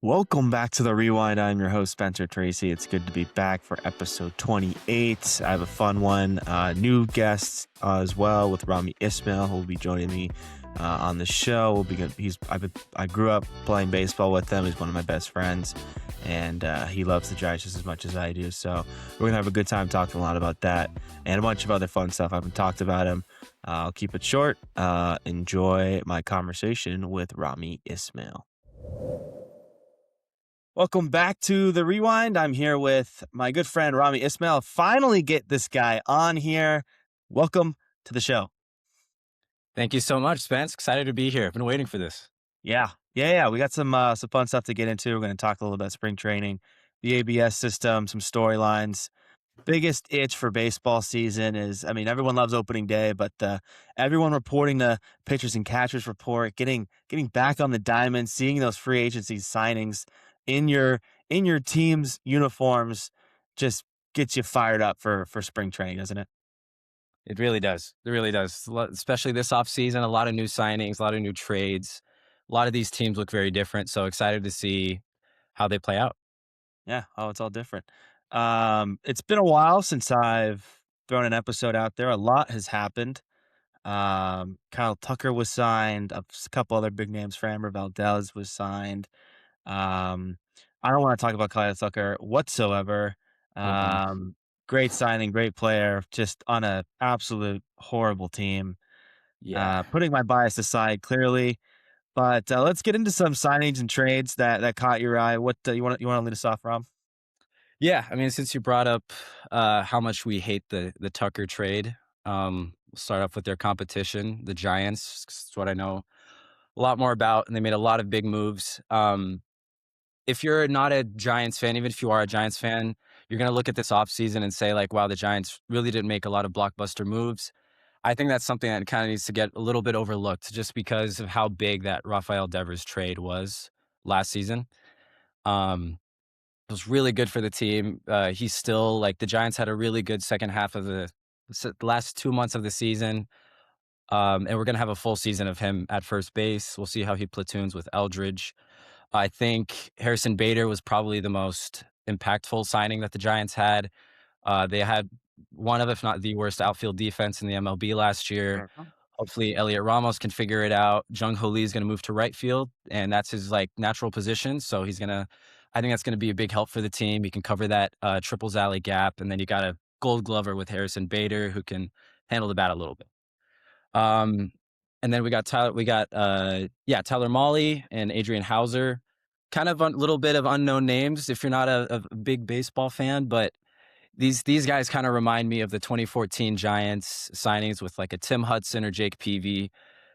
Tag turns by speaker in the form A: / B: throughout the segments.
A: Welcome back to the Rewind. I'm your host, Spencer Tracy. It's good to be back for episode 28. I have a fun one. New guest as well with Rahmi Ismail, who will be joining me on the show. I grew up playing baseball with him. He's one of my best friends, and he loves the Giants just as much as I do. So we're going to have a good time talking a lot about that and a bunch of other fun stuff. I haven't talked about him. I'll keep it short. Enjoy my conversation with Rahmi Ismail. Welcome back to the Rewind. I'm here with my good friend Rahmi Ismail. Finally get this guy on here. Welcome to the show.
B: Thank you so much, Spence. Excited to be here. I've been waiting for this.
A: Yeah. We got some fun stuff to get into. We're going to talk a little about spring training, the ABS system, some storylines. Biggest itch for baseball season is, everyone loves opening day, but everyone reporting the pitchers and catchers report, getting back on the diamond, seeing those free agency signings in your team's uniforms just gets you fired up for spring training, doesn't it?
B: It really does. It really does. Especially this offseason, a lot of new signings, a lot of new trades. A lot of these teams look very different. So excited to see how they play out.
A: Yeah. Oh, it's all different. It's been a while since I've thrown an episode out there. A lot has happened. Kyle Tucker was signed. A couple other big names. Framber Valdez was signed. Um, I don't want to talk about Kyle Tucker whatsoever.
B: Mm-mm.
A: Great signing, great player, just on an absolute horrible team.
B: Yeah.
A: Putting my bias aside, clearly, but let's get into some signings and trades that caught your eye. What you want to lead us off, Rob?
B: Yeah. I mean, since you brought up how much we hate the Tucker trade, we'll start off with their competition, the Giants. It's what I know a lot more about, and they made a lot of big moves. If you're not a Giants fan, even if you are a Giants fan, you're going to look at this offseason and say, like, wow, the Giants really didn't make a lot of blockbuster moves. I think that's something that kind of needs to get a little bit overlooked just because of how big that Rafael Devers trade was last season. It was really good for the team. He's still like the Giants had a really good second half of the last 2 months of the season. And we're going to have a full season of him at first base. We'll see how he platoons with Eldridge. I think Harrison Bader was probably the most impactful signing that the Giants had. They had one of, if not the worst outfield defense in the MLB last year.
A: Mhm.
B: Hopefully Elliot Ramos can figure it out. Jung Ho Lee is going to move to right field, and that's his like natural position. So I think that's going to be a big help for the team. He can cover that triples alley gap, and then you got a Gold Glover with Harrison Bader who can handle the bat a little bit. Um, and then we got Tyler Mahle and Adrian Hauser. Kind of a little bit of unknown names if you're not a big baseball fan, but these guys kind of remind me of the 2014 Giants signings with like a Tim Hudson or Jake Peavy.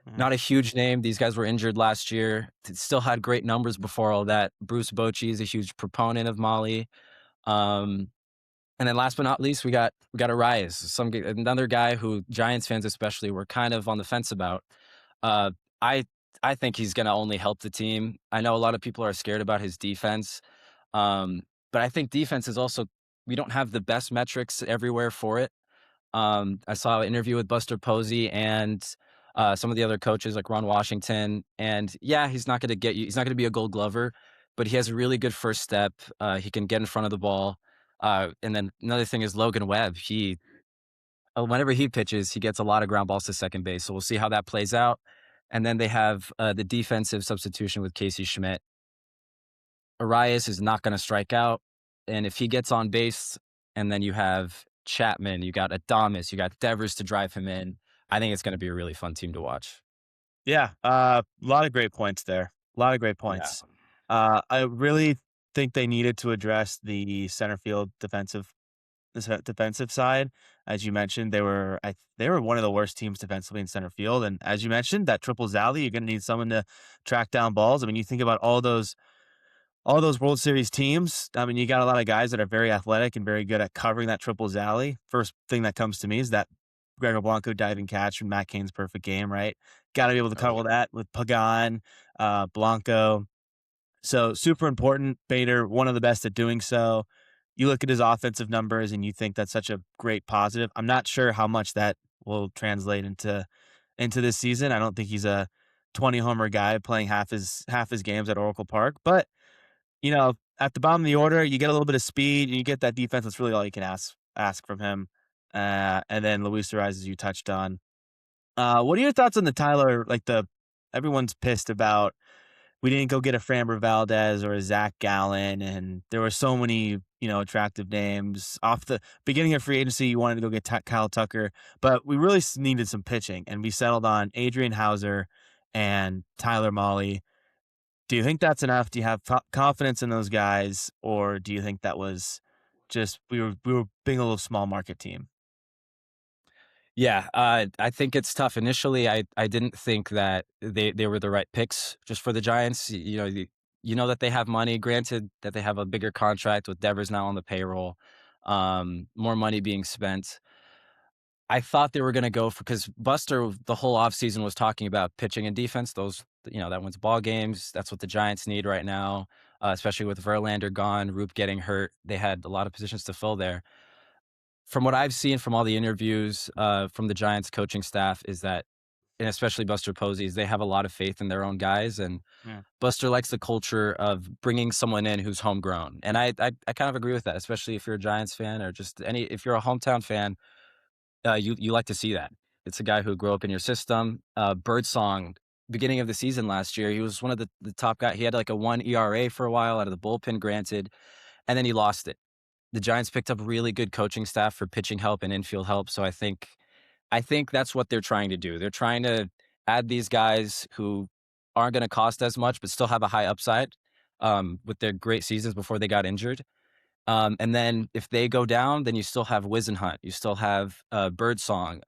A: Mhm.
B: Not a huge name. These guys were injured last year. Still had great numbers before all that. Bruce Bochy is a huge proponent of Mahle. Um, and then last but not least, we got Arias, another guy who Giants fans especially were kind of on the fence about. Uh, I I think he's going to only help the team. I know a lot of people are scared about his defense, um, but I think defense is also we don't have the best metrics everywhere for it. I saw an interview with Buster Posey and some of the other coaches like Ron Washington, and yeah, he's not going to get you. He's not going to be a Gold Glover, but he has a really good first step. He can get in front of the ball. And then another thing is Logan Webb. Whenever he pitches, he gets a lot of ground balls to second base. So we'll see how that plays out. And then they have the defensive substitution with Casey Schmidt. Arias is not going to strike out. And if he gets on base, and then you have Chapman, you got Adames, you got Devers to drive him in, I think it's going to be a really fun team to watch.
A: Yeah, a lot of great points there. A lot of great
B: Yeah.
A: points. I really think they needed to address the center field defensive side. As you mentioned, they were one of the worst teams defensively in center field. And as you mentioned, that triples alley, you're going to need someone to track down balls. I mean, you think about all those World Series teams. I mean, you got a lot of guys that are very athletic and very good at covering that triples alley. First thing that comes to me is that Gregor Blanco diving catch from Matt Cain's perfect game, right? Got to be able to
B: Oh, yeah.
A: cover that with Pagan, Blanco. So super important. Bader, one of the best at doing so. You look at his offensive numbers and you think that's such a great positive. I'm not sure how much that will translate into this season. I don't think he's a 20 homer guy playing half his games at Oracle Park, but at the bottom of the order, you get a little bit of speed, and you get that defense. That's really all you can ask from him. And then Luis Ariz, as you touched on. What are your thoughts on the Tyler? Everyone's pissed about we didn't go get a Framber Valdez or a Zach Gallen, and there were so many attractive names off the beginning of free agency. You wanted to go get Kyle Tucker, but we really needed some pitching, and we settled on Adrian Hauser and Tyler Mahle. Do you think that's enough? Do you have confidence in those guys, or do you think that was just we were being a little small market team?
B: Yeah, I think it's tough. Initially, I didn't think that they were the right picks just for the Giants. You know that they have money. Granted that they have a bigger contract with Devers now on the payroll, more money being spent. I thought they were going to go for because Buster the whole offseason was talking about pitching and defense. That wins ball games. That's what the Giants need right now, especially with Verlander gone, Roop getting hurt. They had a lot of positions to fill there. From what I've seen from all the interviews from the Giants coaching staff is that, and especially Buster Posey's, they have a lot of faith in their own guys. And
A: Yeah.
B: Buster likes the culture of bringing someone in who's homegrown. And I kind of agree with that, especially if you're a Giants fan or just if you're a hometown fan, you like to see that. It's a guy who grew up in your system. Birdsong, beginning of the season last year, he was one of the top guys. He had like a 1 ERA for a while out of the bullpen, granted, and then he lost it. The Giants picked up really good coaching staff for pitching help and infield help. So I think that's what they're trying to do. They're trying to add these guys who aren't going to cost as much, but still have a high upside with their great seasons before they got injured. And then if they go down, then you still have Wizenhunt, you still have Birdsong,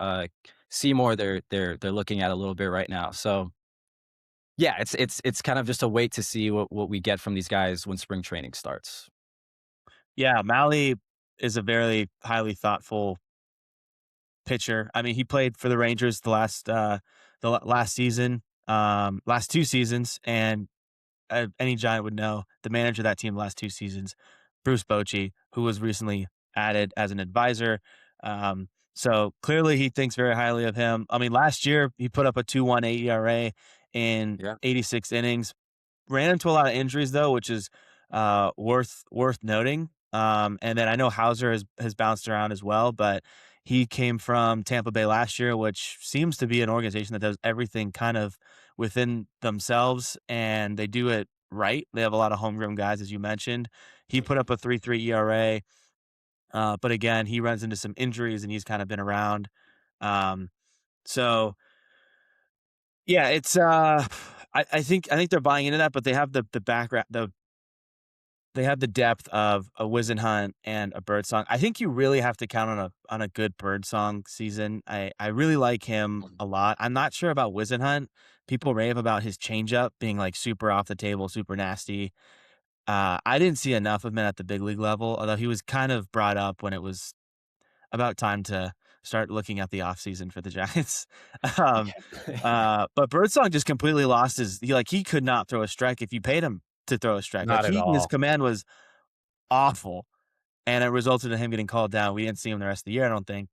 B: Seymour. They're looking at a little bit right now. So yeah, it's kind of just a wait to see what we get from these guys when spring training starts.
A: Yeah, Mahle is a very highly thoughtful pitcher. I mean, he played for the Rangers last season, last 2 seasons, and any Giant would know the manager of that team the last 2 seasons, Bruce Bochy, who was recently added as an advisor. So clearly he thinks very highly of him. I mean, last year he put up a 2.18 ERA in
B: Yeah.
A: 86 innings. Ran into a lot of injuries though, which is worth noting. And then I know Hauser has bounced around as well, but he came from Tampa Bay last year, which seems to be an organization that does everything kind of within themselves, and they do it right. They have a lot of homegrown guys, as you mentioned. He put up a 3.3 ERA, but again, he runs into some injuries, and he's kind of been around. So yeah, it's I think they're buying into that, but they have the background they have the depth of a Wizenhunt and a Birdsong. I think you really have to count on a good Birdsong season. I really like him a lot. I'm not sure about Wizenhunt. People rave about his changeup being like super off the table, super nasty. I didn't see enough of him at the big league level, although he was kind of brought up when it was about time to start looking at the offseason for the Giants. um, but Birdsong just completely lost he could not throw a strike if you paid him to throw a strike.
B: Not at
A: His
B: all.
A: command was awful, and it resulted in him getting called down. We didn't see him the rest of the year, I don't think.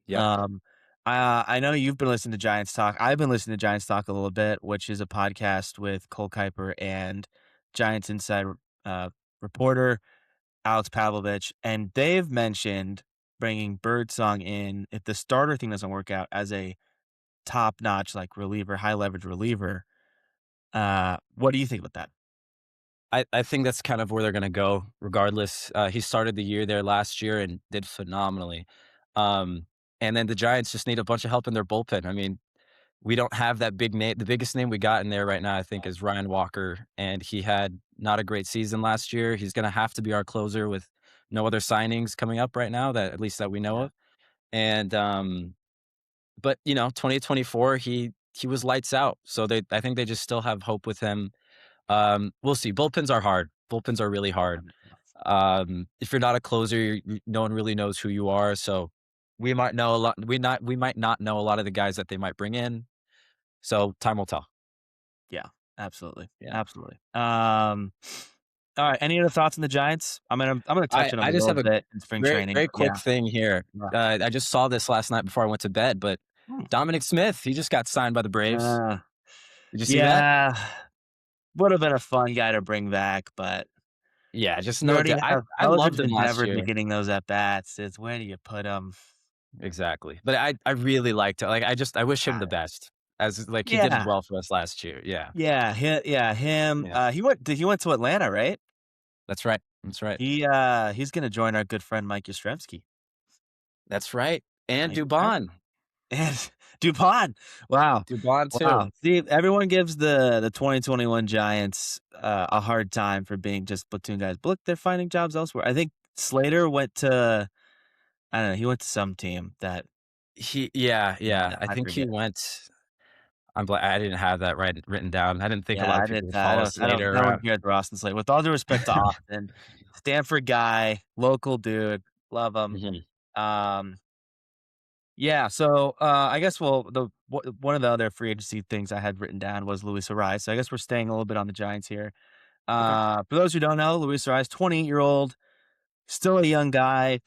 B: Yep.
A: Um, I know you've been listening to Giants Talk. I've been listening to Giants Talk a little bit, which is a podcast with Cole Kuiper and Giants Inside reporter Alex Pavlovich, and they've mentioned bringing Birdsong in if the starter thing doesn't work out as a top-notch like reliever, high leverage reliever. What do you think about that?
B: I think that's kind of where they're going to go regardless. He started the year there last year and did phenomenally. Um, and then the Giants just need a bunch of help in their bullpen. I mean, we don't have that big name. The biggest name we got in there right now, I think, is Ryan Walker. And he had not a great season last year. He's going to have to be our closer with no other signings coming up right now, that at least that we know
A: Yeah.
B: of. And, but 2024, he was lights out. So I think they just still have hope with him. We'll see. Bullpens are hard. Bullpens are really hard. If you're not a closer, no one really knows who you are. So we might know a lot. We might not know a lot of the guys that they might bring in. So time will tell.
A: Yeah, absolutely.
B: Yeah.
A: Absolutely. All right. Any other thoughts on the Giants? I'm gonna touch on them
B: I
A: a
B: just
A: little
B: have a
A: bit in spring
B: very,
A: training.
B: very
A: Yeah.
B: quick thing here.
A: Yeah.
B: I just saw this last night before I went to bed, but
A: Hmm.
B: Dominic Smith, he just got signed by the Braves.
A: Uh,
B: Did you see that?
A: yeah. Would have been a fun guy to bring back, but
B: Yeah, just
A: You
B: no
A: already
B: doubt. I
A: have
B: I loved
A: Eldridge
B: him
A: would
B: last
A: never be
B: year.
A: getting those at bats. It's where do you put him?
B: Exactly. But I really liked it. Like, I wish him the best as like, he did
A: Yeah.
B: well for us last year. Yeah.
A: Yeah, him.
B: Yeah.
A: He went to Atlanta, right?
B: That's right. That's right.
A: He's gonna join our good friend Mike Yastrzemski.
B: That's right. And
A: Mike Yastrzemski.
B: Dubon.
A: And Dupont. Wow.
B: Dubon too.
A: Wow. See, everyone gives the 2021 Giants a hard time for being just platoon guys. But look, they're finding jobs elsewhere. I think Slater went to I don't know, he went to some team that
B: Yeah. I
A: I
B: think he
A: forget.
B: went. I didn't have that written down. I didn't think a
A: Yeah,
B: lot of
A: I
B: people
A: did
B: would
A: I
B: follow
A: don't
B: Slater
A: no one
B: around.
A: cares for Austin Slater. With all due respect to Austin, Stanford guy, local dude, love him.
B: Mhm.
A: Um, yeah, so I guess one of the other free agency things I had written down was Luis Ariz. So I guess we're staying a little bit on the Giants here.
B: Okay.
A: For those who don't know, Luis Ariz, 28-year-old, still a young guy.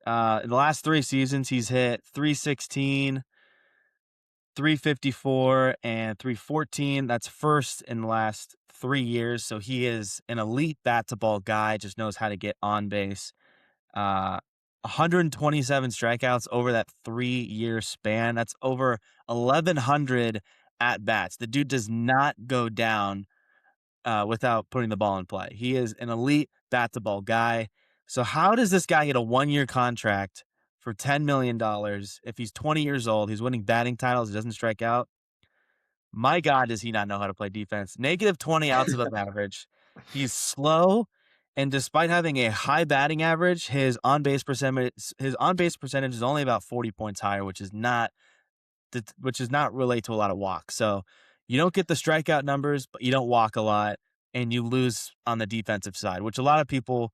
A: In the last 3 seasons, he's hit 316, 354, and 314. That's first in the last 3 years. So he is an elite bat to ball guy, just knows how to get on base. Uh, 127 strikeouts over that 3-year span. That's over 1,100 at bats. The dude does not go down without putting the ball in play. He is an elite bat to ball guy. So how does this guy get a 1-year contract for $10 million if he's 20 years old? He's winning batting titles. He doesn't strike out. My God, does he not know how to play defense? Negative 20 outs above average. He's slow, and despite having a high batting average, his on base percentage is only about 40 points higher, which is not relate to a lot of walks. So you don't get the strikeout numbers, but you don't walk a lot, and you lose on the defensive side, which a lot of people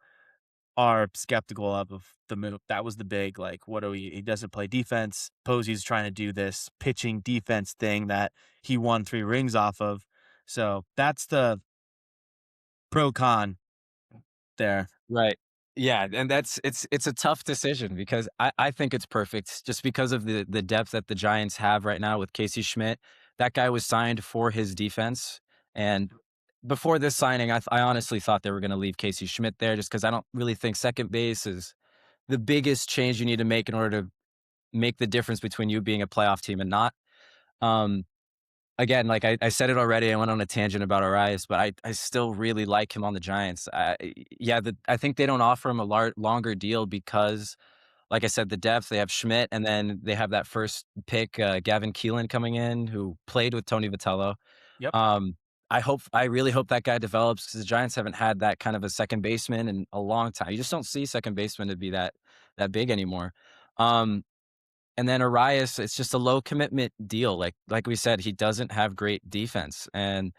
A: are skeptical of the move. That was the big, like, what do he doesn't play defense. Posey's trying to do this pitching defense thing that he won 3 rings off of. So that's the pro con there.
B: Right. Yeah, and it's a tough decision because I think it's perfect just because of the depth that the Giants have right now with Casey Schmidt. That guy was signed for his defense, and before this signing, I honestly thought they were gonna leave Casey Schmidt there just because I don't really think second base is the biggest change you need to make in order to make the difference between you being a playoff team and not. Um, Again, like I said it already, I went on a tangent about Arias, but I still really like him on the Giants. Yeah, I think they don't offer him a longer deal because, like I said, the depth. They have Schmidt, and then they have that first pick, Gavin Keelan coming in, who played with Tony Vitello.
A: Yep.
B: I really hope that guy develops because the Giants haven't had that kind of a second baseman in a long time. You just don't see second baseman to be that big anymore. Um, and then Arias, it's just a low commitment deal. Like we said, he doesn't have great defense. And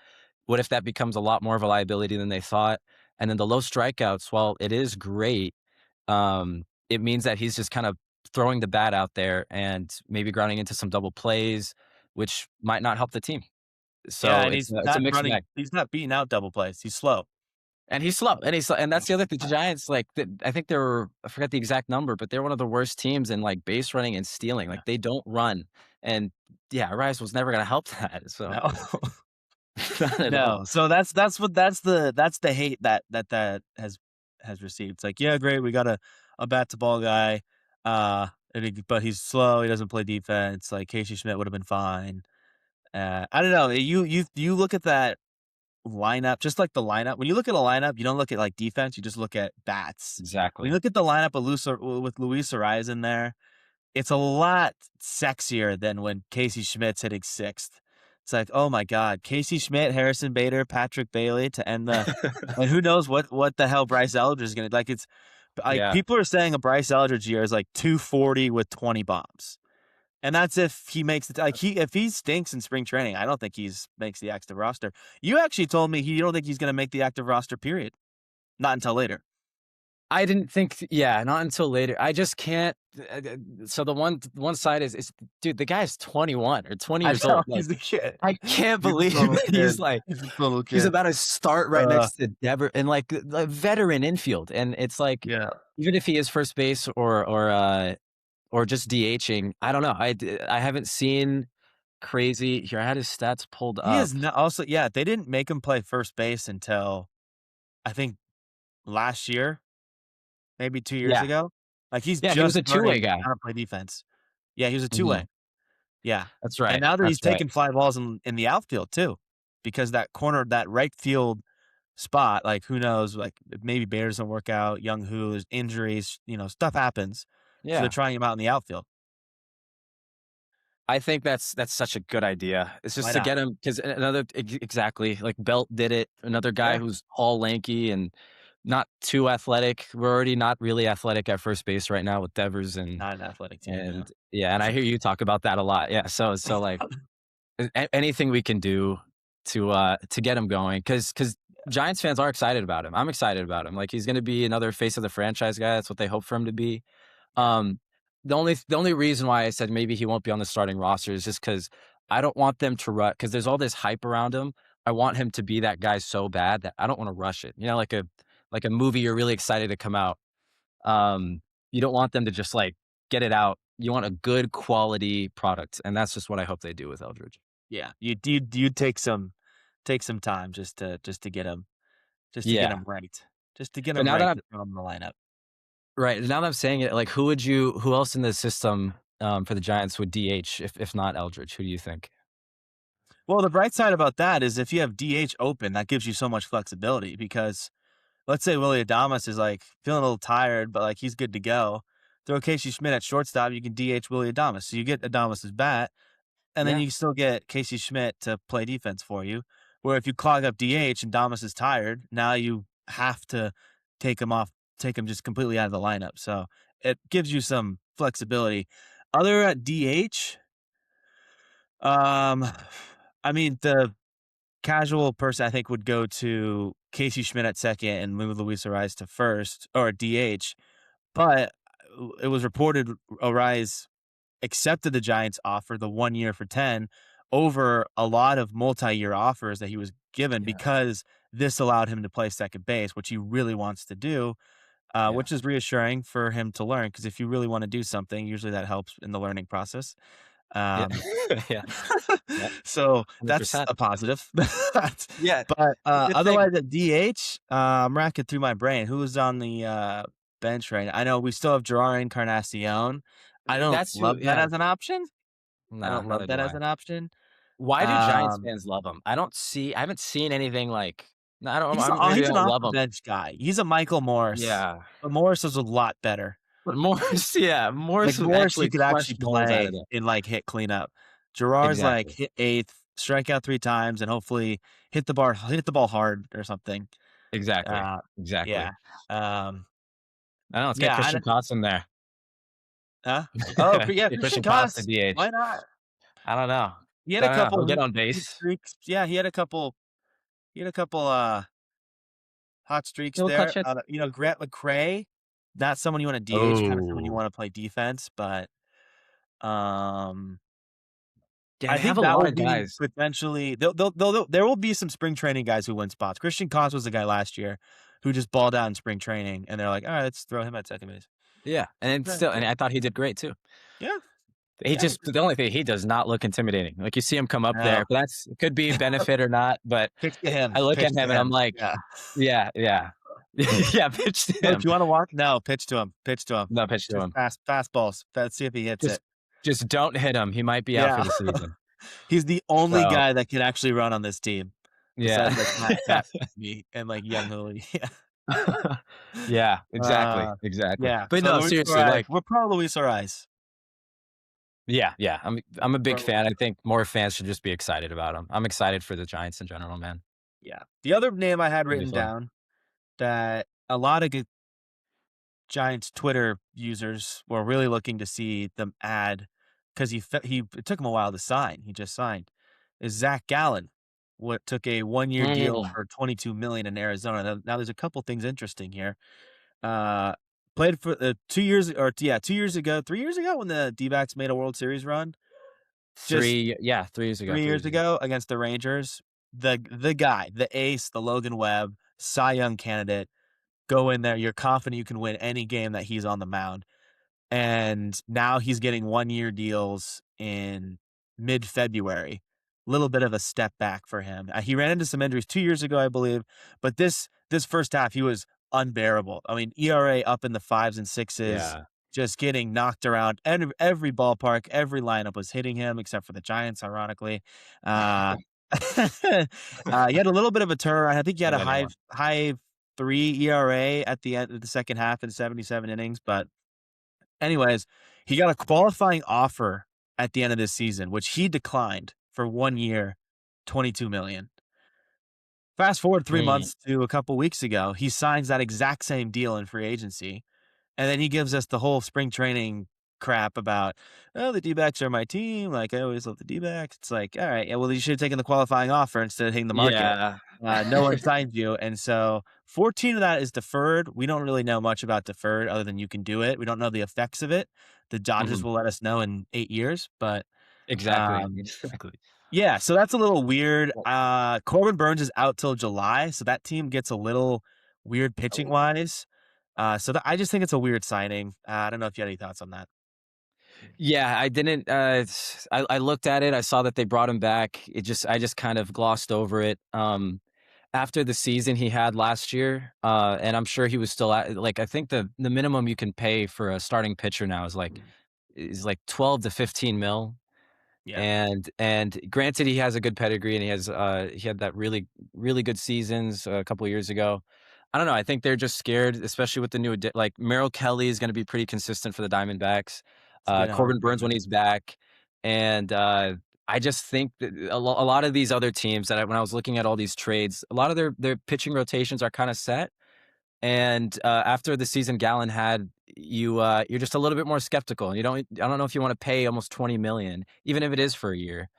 B: what if that becomes a lot more of a liability than they thought? And then the low strikeouts, while it is great, it means that he's just kind of throwing the bat out there and maybe grounding into some double plays, which might not help the team.
A: Yeah,
B: So
A: and
B: it's a mixed bag.
A: he's not beating out double plays. He's slow.
B: And he's slow, and he's slow, and that's the other thing. The Giants, like, I think they were, I forget the exact number, but they're one of the worst teams in, like, base running and stealing. Like, they don't run, and yeah, Rice was never gonna help that, so
A: No.
B: not at all.
A: No. So that's the hate that has received. It's like, yeah, great, we got a bat to ball guy, but he's slow, he doesn't play defense. Like Casey Schmidt would have been fine. I don't know. You look at that lineup, just like the lineup. When you look at a lineup, you don't look at like defense, you just look at bats. When you
B: Exactly.
A: look at the lineup with Luis Ariz in there, it's a lot sexier than when Casey Schmidt's hitting sixth. It's like, oh my God, Casey Schmidt, Harrison Bader, Patrick Bailey to end the, and who knows what the hell Bryce Elder is gonna like. It's like
B: Yeah.
A: people are saying a Bryce Eldridge year is like 240 with 20 bombs, and that's if he makes it. Like if he stinks in spring training, I don't think makes the active roster. You actually told me you don't think he's gonna make the active roster. Period. Not until later.
B: I didn't think yeah, not until later. I just can't so the one side is dude, the guy's 21 or 20
A: I
B: years
A: know
B: old. Like,
A: he's a kid.
B: I can't
A: He's a
B: believe
A: little
B: that
A: kid. He's a little
B: he's
A: kid.
B: about to start right next to Dever and like a veteran infield. And it's like,
A: Yeah.
B: even if he is first base or just DHing, I don't know. I haven't seen crazy here. I had his stats pulled
A: He
B: up.
A: is not also, yeah, they didn't make him play first base until I think last year, maybe 2 years
B: Yeah.
A: ago. Like, he's
B: Yeah, he was
A: just
B: a two-way
A: learning
B: guy.
A: how to play defense. Yeah, he was a
B: Mhm.
A: two-way. Yeah,
B: That's
A: and
B: right,
A: now that he's
B: that's right.
A: taking fly balls in the outfield too, because that corner, that right field spot, like, who knows, like, maybe Bears don't work out, Young Who, there's injuries, stuff happens, so they're
B: Yeah.
A: trying him out in the outfield.
B: I think that's such a good idea. It's just
A: Why
B: to
A: not?
B: get him 'cause another exactly, like Belt did it, another guy
A: Yeah,
B: who's all lanky and not too athletic. We're already not really athletic at first base right now with Devers
A: not an athletic team, no.
B: and yeah, and I hear you talk about that a lot. Yeah, so like anything we can do to get him going because Giants fans are excited about him. I'm excited about him. Like he's going to be another face of the franchise guy. That's what they hope for him to be.
A: Yeah,
B: Um, the only reason why I said maybe he won't be on the starting roster is just because I don't want them to rush because there's all this hype around him. I want him to be that guy so bad that I don't want to rush it. You know, like a movie you're really excited to come out. Um, you don't want them to just like get it out. You want a good quality product, and that's just what I hope they do with Eldridge.
A: yeah, you take some time just to get him
B: Yeah,
A: right. Just to get
B: but
A: him
B: now that
A: right
B: I'm
A: to throw him in the lineup.
B: right now that I'm saying it, like who else in the system for the Giants would DH if not Eldridge? Who do you think?
A: Well, the bright side about that is if you have DH open, that gives you so much flexibility because let's say Willie Adames is, like, feeling a little tired, but, like, he's good to go. Throw Casey Schmidt at shortstop, you can DH Willie Adames. So you get Adames's bat, and then
B: Yeah,
A: you still get Casey Schmidt to play defense for you. Where if you clog up DH and Adames is tired, now you have to take him off, take him just completely out of the lineup. So it gives you some flexibility. Other at DH, um, I mean, the casual person I think would go to Casey Schmidt at second and move Luis Ariz to first or DH. But it was reported Ariz accepted the Giants offer, the 1 year for 10, over a lot of multi-year offers that he was given
B: yeah,
A: because this allowed him to play second base, which he really wants to do,
B: yeah,
A: which is reassuring for him to learn. Because if you really want to do something, usually that helps in the learning process.
B: yeah,
A: Um,
B: yeah, yeah,
A: so that's
B: 100%.
A: a positive.
B: Yeah,
A: But
B: the good thing
A: otherwise at DH, I'm racking through my brain. Who's on the bench right now? I know we still have Gerard Encarnacion. I don't
B: that's who.
A: love that
B: Yeah,
A: as an option. I
B: nah,
A: don't love
B: neither
A: that
B: do
A: as
B: I.
A: an option.
B: Why do Giants
A: Um,
B: fans love him? I haven't seen anything like. No, I don't. Maybe
A: he's
B: I
A: an
B: don't
A: off
B: love
A: the
B: him.
A: bench guy. He's a Michael Morris,
B: Yeah,
A: but Morris is a lot better.
B: but Morris, yeah,
A: Like
B: Morris would
A: Morris, you
B: actually
A: could
B: crush
A: actually
B: balls out of
A: play
B: there.
A: and like hit cleanup. Gerard's like
B: Exactly,
A: hit eighth, strike out 3 times, and hopefully hit the ball hard or something.
B: exactly,
A: Uh,
B: exactly.
A: yeah. Um,
B: I know. Let's get
A: yeah.
B: Christian Potts in there.
A: Huh? Oh, yeah,
B: Get
A: Christian
B: Christian Potts to
A: Cos. Why
B: DH.
A: not?
B: I don't know.
A: He had
B: I
A: a
B: don't know.
A: couple
B: He'll get on
A: heat
B: base.
A: streaks. Yeah, he had a couple hot streaks
B: He'll
A: there.
B: clutch it.
A: Grant McCray, not someone you want to DH, kind of someone you
B: Oh,
A: want to play defense, but um
B: yeah,
A: I
B: they have
A: think
B: a
A: that
B: lot
A: will
B: of
A: be
B: guys.
A: potentially there will be some spring training guys who win spots. Christian Cos was the guy last year who just balled out in spring training, and they're like, all right, let's throw him at second base.
B: Yeah, and
A: Yeah,
B: still, and I thought he did great too.
A: yeah,
B: He
A: yeah.
B: just the only thing he does not look intimidating. Like you see him come up
A: No,
B: there, but that's it could be benefit or not. But
A: pitch to him.
B: I look
A: Pitch
B: at
A: to
B: him and I'm
A: him.
B: like,
A: Yeah.
B: yeah, yeah, yeah. Pitch to
A: Coach,
B: him.
A: you want to walk? No, pitch to him. Pitch to him.
B: No, pitch to
A: Just
B: him.
A: fastballs. Let's see if he hits
B: Just
A: it.
B: just don't hit him. He might be out for
A: Yeah.
B: the season.
A: He's the only
B: So
A: guy that can actually run on this team
B: yeah,
A: besides like Matt me and like Young Hooley. Yeah.
B: yeah, exactly,
A: Uh,
B: exactly.
A: yeah.
B: But
A: So
B: no,
A: Luis
B: seriously,
A: Suarez.
B: like
A: We're pro Luis Suarez.
B: yeah, yeah. I'm a big
A: Pro
B: fan. I think more fans should just be excited about him. I'm excited for the Giants in general, man.
A: Yeah. The other name I had
B: It'll be
A: written
B: fun.
A: down that a lot of good Giants Twitter users were really looking to see them add because it took him a while to sign. He just signed. Is Zach Gallen? What took a 1 year deal
B: Mm,
A: for 22 million in Arizona. Now there's a couple things interesting here. Uh, played for 2 years or yeah 2 years ago, 3 years ago when the D-backs made a World Series run. Just
B: 3 years ago.
A: 3 years
B: 3 years ago.
A: ago against the Rangers. The guy, the ace, the Logan Webb, Cy Young candidate. Go in there. You're confident you can win any game that he's on the mound. And now he's getting 1 year deals in mid-February. Little bit of a step back for him. He ran into some injuries 2 years ago, I believe, but this first half he was unbearable. I mean, ERA up in the fives and sixes,
B: Yeah.
A: just getting knocked around. And every ballpark, every lineup was hitting him, except for the Giants, ironically. Uh, he had a little bit of a turnaround. I think he had
B: Of
A: a
B: anyone.
A: high three ERA at the end of the second half in 77 innings. But anyways, he got a qualifying offer at the end of this season, which he declined for 1 year, 22 million. Fast forward 3
B: Mm.
A: months to a couple weeks ago, he signs that exact same deal in free agency, and then he gives us the whole spring training crap about, "Oh, the D-backs are my team, like, I always love the D-backs." It's like, "Alright, yeah, well, you should have taken the qualifying offer instead of hitting the market."
B: Yeah.
A: No one signed you, and so 14 of that is deferred. We don't really know much about deferred other than you can do it. We don't know the effects of it. The Dodgers
B: Mhm.
A: will let us know in 8 years, but,
B: Exactly,
A: um
B: exactly.
A: yeah, so that's a little weird.
B: Well,
A: Corbin Burns is out till July, so that team gets a little weird pitching
B: oh.
A: wise. I just think it's a weird signing. I don't know if you had any thoughts on that.
B: Yeah, I didn't, I looked at it, I saw that they brought him back. I just kind of glossed over it. After the season he had last year, and I'm sure he was still at like, I think the minimum you can pay for a starting pitcher now is like 12 to 15 mil.
A: Yeah,
B: And granted, he has a good pedigree, and he had that really good seasons a couple of years ago. I don't know. I think they're just scared, especially with the like Merrill Kelly is going to be pretty consistent for the Diamondbacks.
A: it's been a
B: Corbin
A: great
B: Burns when
A: year.
B: he's back, and I just think that a lot of these other teams when I was looking at all these trades, a lot of their pitching rotations are kind of set. And after the season Gallen had, you're just a little bit more skeptical, and I don't know if you want to pay almost 20 million, even if it is for a year.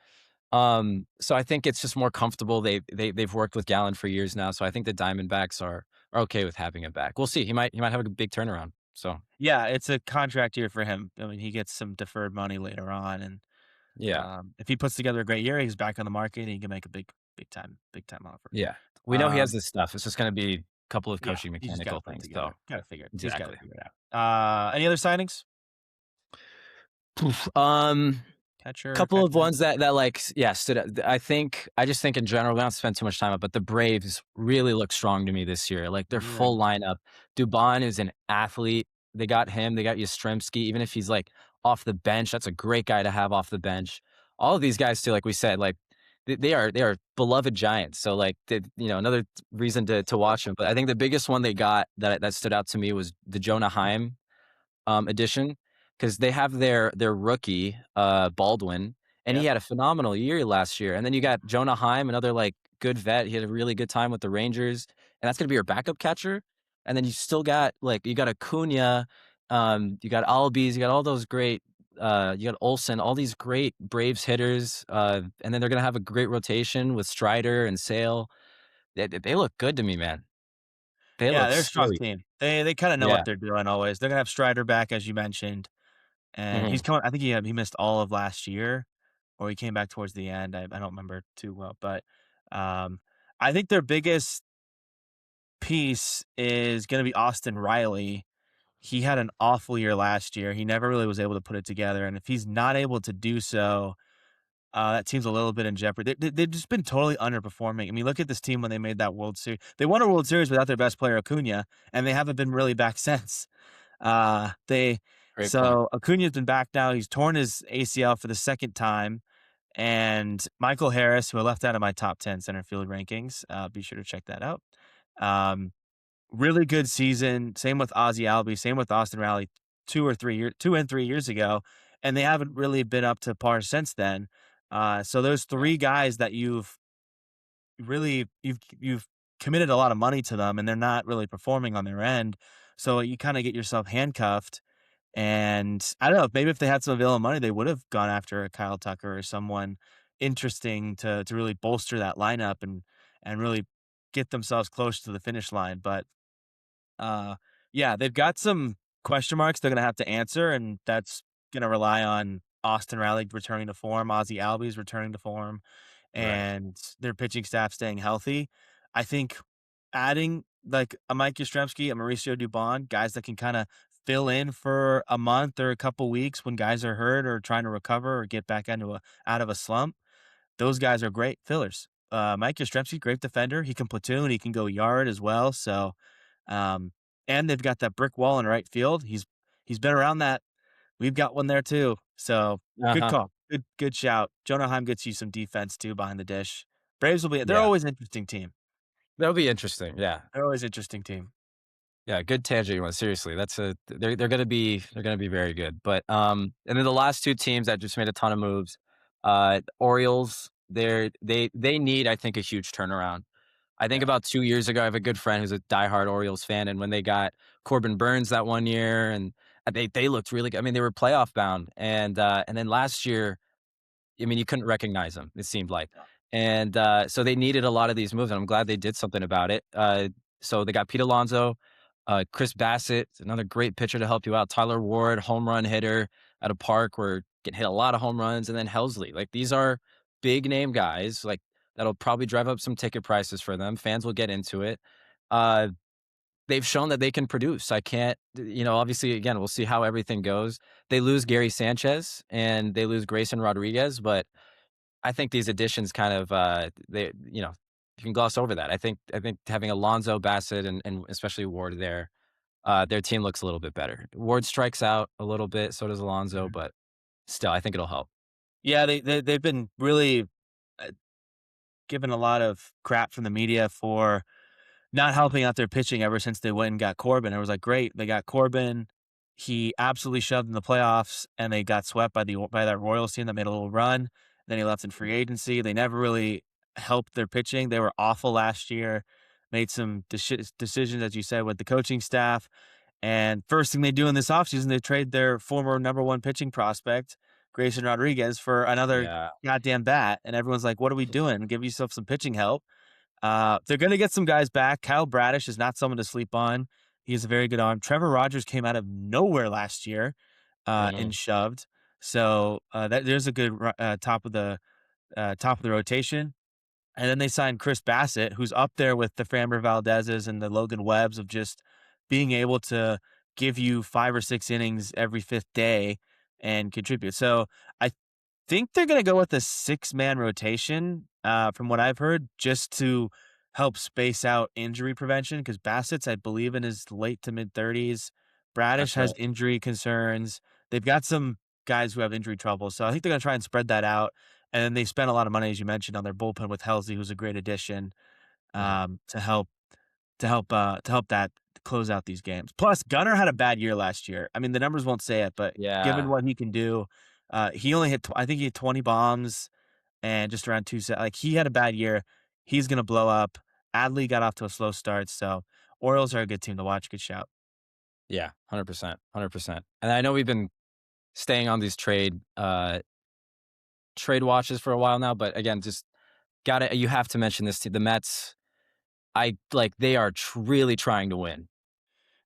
B: So I think it's just more comfortable. They've worked with Gallen for years now, so I think the Diamondbacks are okay with having him back. We'll see. He might have a big turnaround. So
A: Yeah, it's a contract year for him. I mean, he gets some deferred money later on, and
B: yeah,
A: if he puts together a great year, he's back on the market and he can make a big time offer.
B: yeah. We know he has
A: Um,
B: this stuff. It's just going to be a couple of
A: yeah,
B: coaching
A: he's just got to
B: mechanical
A: put it
B: things. So
A: together. Got to figure it. He's got to
B: exactly.
A: figure it out. Any other signings?
B: Poof. Couple of
A: Catcher?
B: ones that like yeah stood out. I just think in general we don't spend too much time on it, but the Braves really look strong to me this year. Like their
A: Really?
B: full lineup. Dubon is an athlete. They got him. They got Yastrzemski. Even if he's like off the bench, that's a great guy to have off the bench. All of these guys too, like we said, like they are beloved Giants. So like another reason to watch them. But I think the biggest one they got that stood out to me was the Jonah Heim edition, because they have their rookie, Baldwin, and he
A: Yep.
B: had a phenomenal year last year. And then you got Jonah Heim, another like good vet. He had a really good time with the Rangers, and that's gonna be your backup catcher. And then you still got you got Acuna, you got Albies, you got all those great. You got Olsen, all these great Braves hitters, and then they're gonna have a great rotation with Strider and Sale. They look good to me, man. They
A: Yeah,
B: look
A: they're a strong
B: sweet.
A: team. They kinda know
B: Yeah.
A: what they're doing always. They're gonna have Strider back, as you mentioned, and he's
B: Mhm.
A: coming. I think he missed all of last year, or he came back towards the end. I don't remember too well, but, um, I think their biggest piece is gonna be Austin Riley. He had an awful year last year. He never really was able to put it together, and if he's not able to do so, that team's a little bit in jeopardy. They've just been totally underperforming. I mean, look at this team when they made that World Series. They won a World Series without their best player, Acuna, and they haven't been really back since. They
B: Great point.
A: so Acuna's been back now. He's torn his ACL for the second time, and Michael Harris, who I left out of my top 10 center field rankings, be sure to check that out. Um, Really good season. Same with Ozzy Albies. Same with Austin Riley. 2 and 3 years ago, and they haven't really been up to par since then. So those
B: Yeah.
A: three guys that you've committed a lot of money to them, and they're not really performing on their end. So you kind of get yourself handcuffed. And I don't know, maybe if they had some available money, they would have gone after a Kyle Tucker or someone interesting to really bolster that lineup and really get themselves close to the finish line. But uh, yeah, they've got some question marks they're gonna have to answer, and that's gonna rely on Austin Riley returning to form, Ozzy Albies returning to form,
B: Right.
A: and their pitching staff staying healthy. I think adding like a Mike Yastrzemski, a Mauricio Dubon, guys that can kind of fill in for a month or a couple weeks when guys are hurt or trying to recover or get back into a out of a slump. Those guys are great fillers. Mike Yastrzemski, great defender. He can platoon. He can go yard as well. So Um, and they've got that brick wall in right field. He's been around that. We've got one there too. So good
B: Uh-huh.
A: call. Good shout. Jonah Heim gets you some defense too behind the dish. Braves will be they're
B: Yeah.
A: always an interesting team.
B: That'll be interesting. Yeah.
A: They're always an interesting team.
B: Yeah, good tangent one. Seriously, they're gonna be very good. But and then the last two teams that just made a ton of moves, Orioles. They need, I think, a huge turnaround. I think
A: Yeah.
B: about 2 years ago, I have a good friend who's a diehard Orioles fan, and when they got Corbin Burns that one year, and they looked really good. I mean, they were playoff bound, and then last year I mean, you couldn't recognize him, it seemed like. And so they needed a lot of these moves, and I'm glad they did something about it. So they got Pete Alonso, Chris Bassett, another great pitcher to help you out. Tyler Ward, home run hitter at a park where getting hit a lot of home runs, and then Helsley. Like these are big name guys, like that'll probably drive up some ticket prices for them. Fans will get into it. Uh, they've shown that they can produce. I can't, obviously, again, we'll see how everything goes. They lose Gary Sanchez and they lose Grayson Rodriguez, but I think these additions kind of, you can gloss over that. I think having Alonso, Bassett, and especially Ward there, their team looks a little bit better. Ward strikes out a little bit, so does Alonso,
A: Mhm.
B: but still, I think it'll help.
A: Yeah, they've been really uh, given a lot of crap from the media for not helping out their pitching ever since they went and got Corbin. It was like, great, they got Corbin. He absolutely shoved in the playoffs, and they got swept by that Royals team that made a little run. Then he left in free agency. They never really helped their pitching. They were awful last year. Made some decisions, as you said, with the coaching staff. And first thing they do in this offseason, they trade their former number one pitching prospect, Grayson Rodriguez, for another
B: Yeah.
A: goddamn bat. And everyone's like, what are we doing? Give yourself some pitching help. They're going to get some guys back. Kyle Bradish is not someone to sleep on. He has a very good arm. Trevor Rogers came out of nowhere last year and
B: Mm,
A: shoved. So there's a good top of the rotation. And then they signed Chris Bassett, who's up there with the Framber Valdez's and the Logan Webbs of just being able to give you 5 or 6 innings every fifth day and contribute. So I think they're gonna go with a six-man rotation, from what I've heard, just to help space out injury prevention. Because Bassett's, I believe, in his late to mid-30s. Bradish
B: that's right.
A: has injury concerns. They've got some guys who have injury trouble, so I think they're gonna try and spread that out, and then they spent a lot of money, as you mentioned, on their bullpen with Helsley, who's a great addition,
B: Mhm.
A: to help that close out these games. Plus, Gunnar had a bad year last year. I mean, the numbers won't say it, but given
B: Yeah.
A: what he can do, he only I think he had 20 bombs and just around like he had a bad year. He's gonna blow up. Adley got off to a slow start, so Orioles are a good team to watch. Good shout.
B: Yeah. 100%. 100%. And I know we've been staying on these trade watches for a while now, but again, just you have to mention this team. The Mets, they are really trying to win.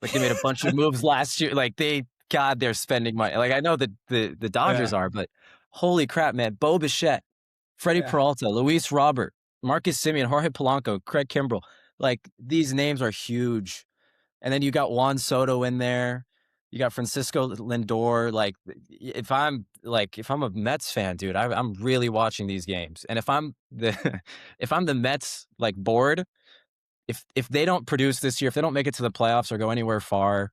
B: Like, they made a bunch of moves last year. Like, they're spending money. Like, I know that the
A: Yeah,
B: Dodgers are, but holy crap, man. Bo Bichette, Freddie
A: yeah.
B: Peralta, Luis Robert, Marcus Simeon, Jorge Polanco, Craig Kimbrell. Like, these names are huge. And then you got Juan Soto in there. You got Francisco Lindor. Like, if I'm a Mets fan, dude, I'm really watching these games. And if I'm the if I'm the Mets board, if they don't produce this year, if they don't make it to the playoffs or go anywhere far,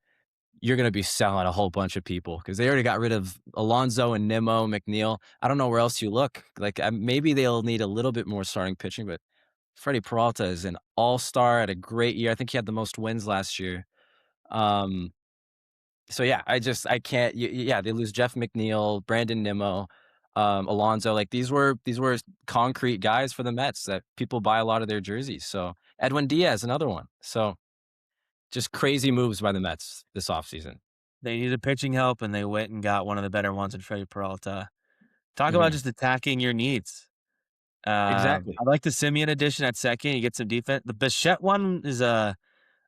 B: you're going to be selling a whole bunch of people because they already got rid of Alonso and Nimmo, McNeil. I don't know where else you look. Like, maybe they'll need a little bit more starting pitching, but Freddie Peralta is an all-star, had a great year. I think he had the most wins last year. Um, so yeah, I can't. Yeah, they lose Jeff McNeil, Brandon Nimmo, Alonso. Like, these were concrete guys for the Mets that people buy a lot of their jerseys. So Edwin Diaz, another one. So just crazy moves by the Mets this offseason.
A: They needed pitching help, and they went and got one of the better ones in Freddie Peralta. Talk about
B: Mhm.
A: just attacking your needs.
B: Exactly.
A: I like the Simeon addition at second. You get some defense. The Bichette one is a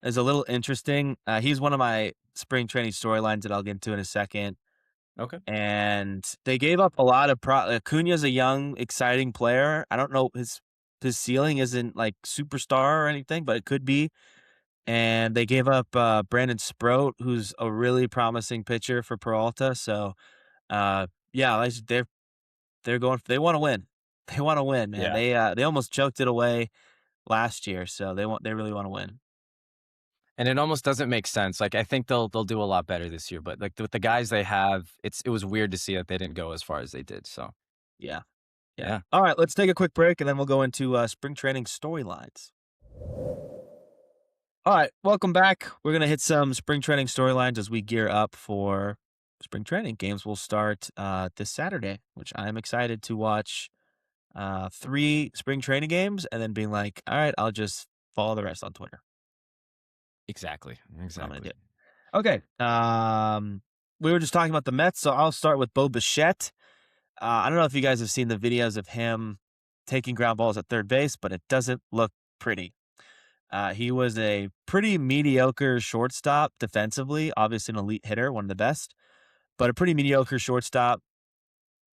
A: little interesting. He's one of my spring training storylines that I'll get into in a second.
B: Okay.
A: And they gave up a lot of Acuna's a young, exciting player. I don't know his ceiling isn't like superstar or anything, but it could be. And they gave up Brandon Sproat, who's a really promising pitcher for Peralta. So yeah, they're going. They want to win. They want to win, man.
B: Yeah.
A: They almost choked it away last year, so they really want to win.
B: And it almost doesn't make sense. Like, I think they'll do a lot better this year, but, like, with the guys they have, it was weird to see that they didn't go as far as they did, so,
A: Yeah. Yeah.
B: yeah.
A: All right, let's take a quick break and then we'll go into spring training storylines. All right, welcome back. We're going to hit some spring training storylines as we gear up for spring training. Games will start this Saturday, which I'm excited to watch 3 spring training games and then being like, all right, I'll just follow the rest on Twitter.
B: Exactly,
A: That's what I'm going to
B: exactly.
A: do. Okay. We were just talking about the Mets, so I'll start with Bo Bichette. I don't know if you guys have seen the videos of him taking ground balls at third base, but it doesn't look pretty. He was a pretty mediocre shortstop defensively, obviously an elite hitter, one of the best, but a pretty mediocre shortstop,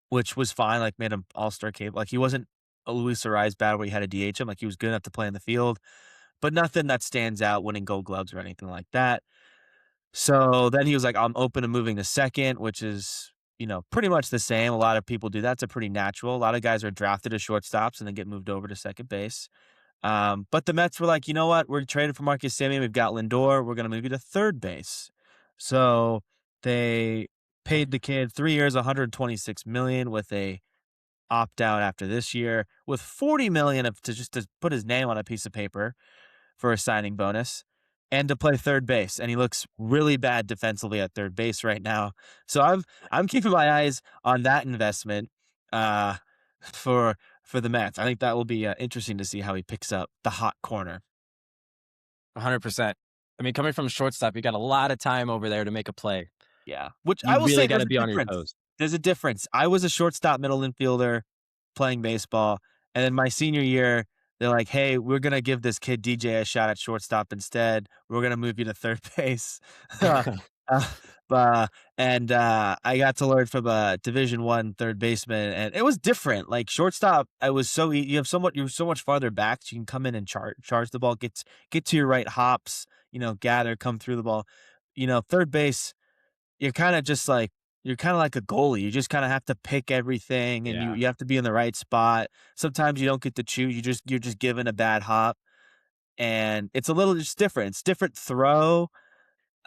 A: which was fine, like made him all-star capable. Like he wasn't a Luis Ariz bad where you had to DH him. Like he was good enough to play in the field, but nothing that stands out winning gold gloves or anything like that. So then he was like, I'm open to moving to second, which is, pretty much the same. A lot of people do that. It's a pretty natural. A lot of guys are drafted as shortstops and then get moved over to second base. But the Mets were like, you know what? We're traded for Marcus Semien. We've got Lindor. We're going to move you to third base. So they paid the kid 3 years, 126 million with a opt out after this year, with 40 million to put his name on a piece of paper for a signing bonus and to play third base. And he looks really bad defensively at third base right now. So I'm keeping my eyes on that investment uh, for the Mets. I think that will be interesting to see how he picks up the hot corner.
B: 100%. I mean, coming from shortstop, you got a lot of time over there to make a play.
A: Yeah, which I
B: You
A: will
B: really
A: say there's
B: gotta
A: a
B: be on your
A: difference.
B: toes.
A: There's a difference. I was a shortstop middle infielder playing baseball, and then my senior year, they're like, "Hey, we're gonna give this kid DJ a shot at shortstop instead. We're gonna move you to third base." Uh, I got to learn from a Division I third baseman, and it was different. Like shortstop, I was you're so much farther back, so you can come in and charge the ball, get to your right hops, gather, come through the ball. Third base you're kinda just like you're kinda like a goalie. You just kinda have to pick everything, and you
B: Yeah,
A: you have to be in the right spot. Sometimes you don't get to choose. You're just given a bad hop, and it's a little just different. It's different throw.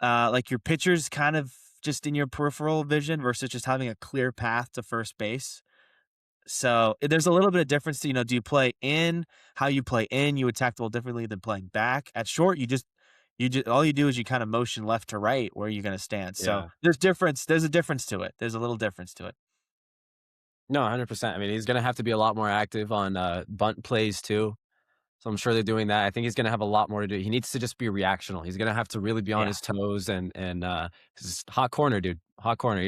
A: Like, your pitcher's kind of just in your peripheral vision versus just having a clear path to first base. So, there's a little bit of difference to, do you play in? How you play in, you attack the ball differently than playing back. At short, you just all you do is you kinda motion left to right where you're gonna stand. So,
B: yeah.
A: there's a difference to it. There's a little difference to it.
B: No, 100%. I mean, he's gonna have to be a lot more active on, bunt plays too, so I'm sure they're doing that. I think he's gonna have a lot more to do. He needs to just be reactional. He's gonna have to really be on
A: Yeah.
B: his toes and 'cause hot corner, dude, hot corner.
A: Yep.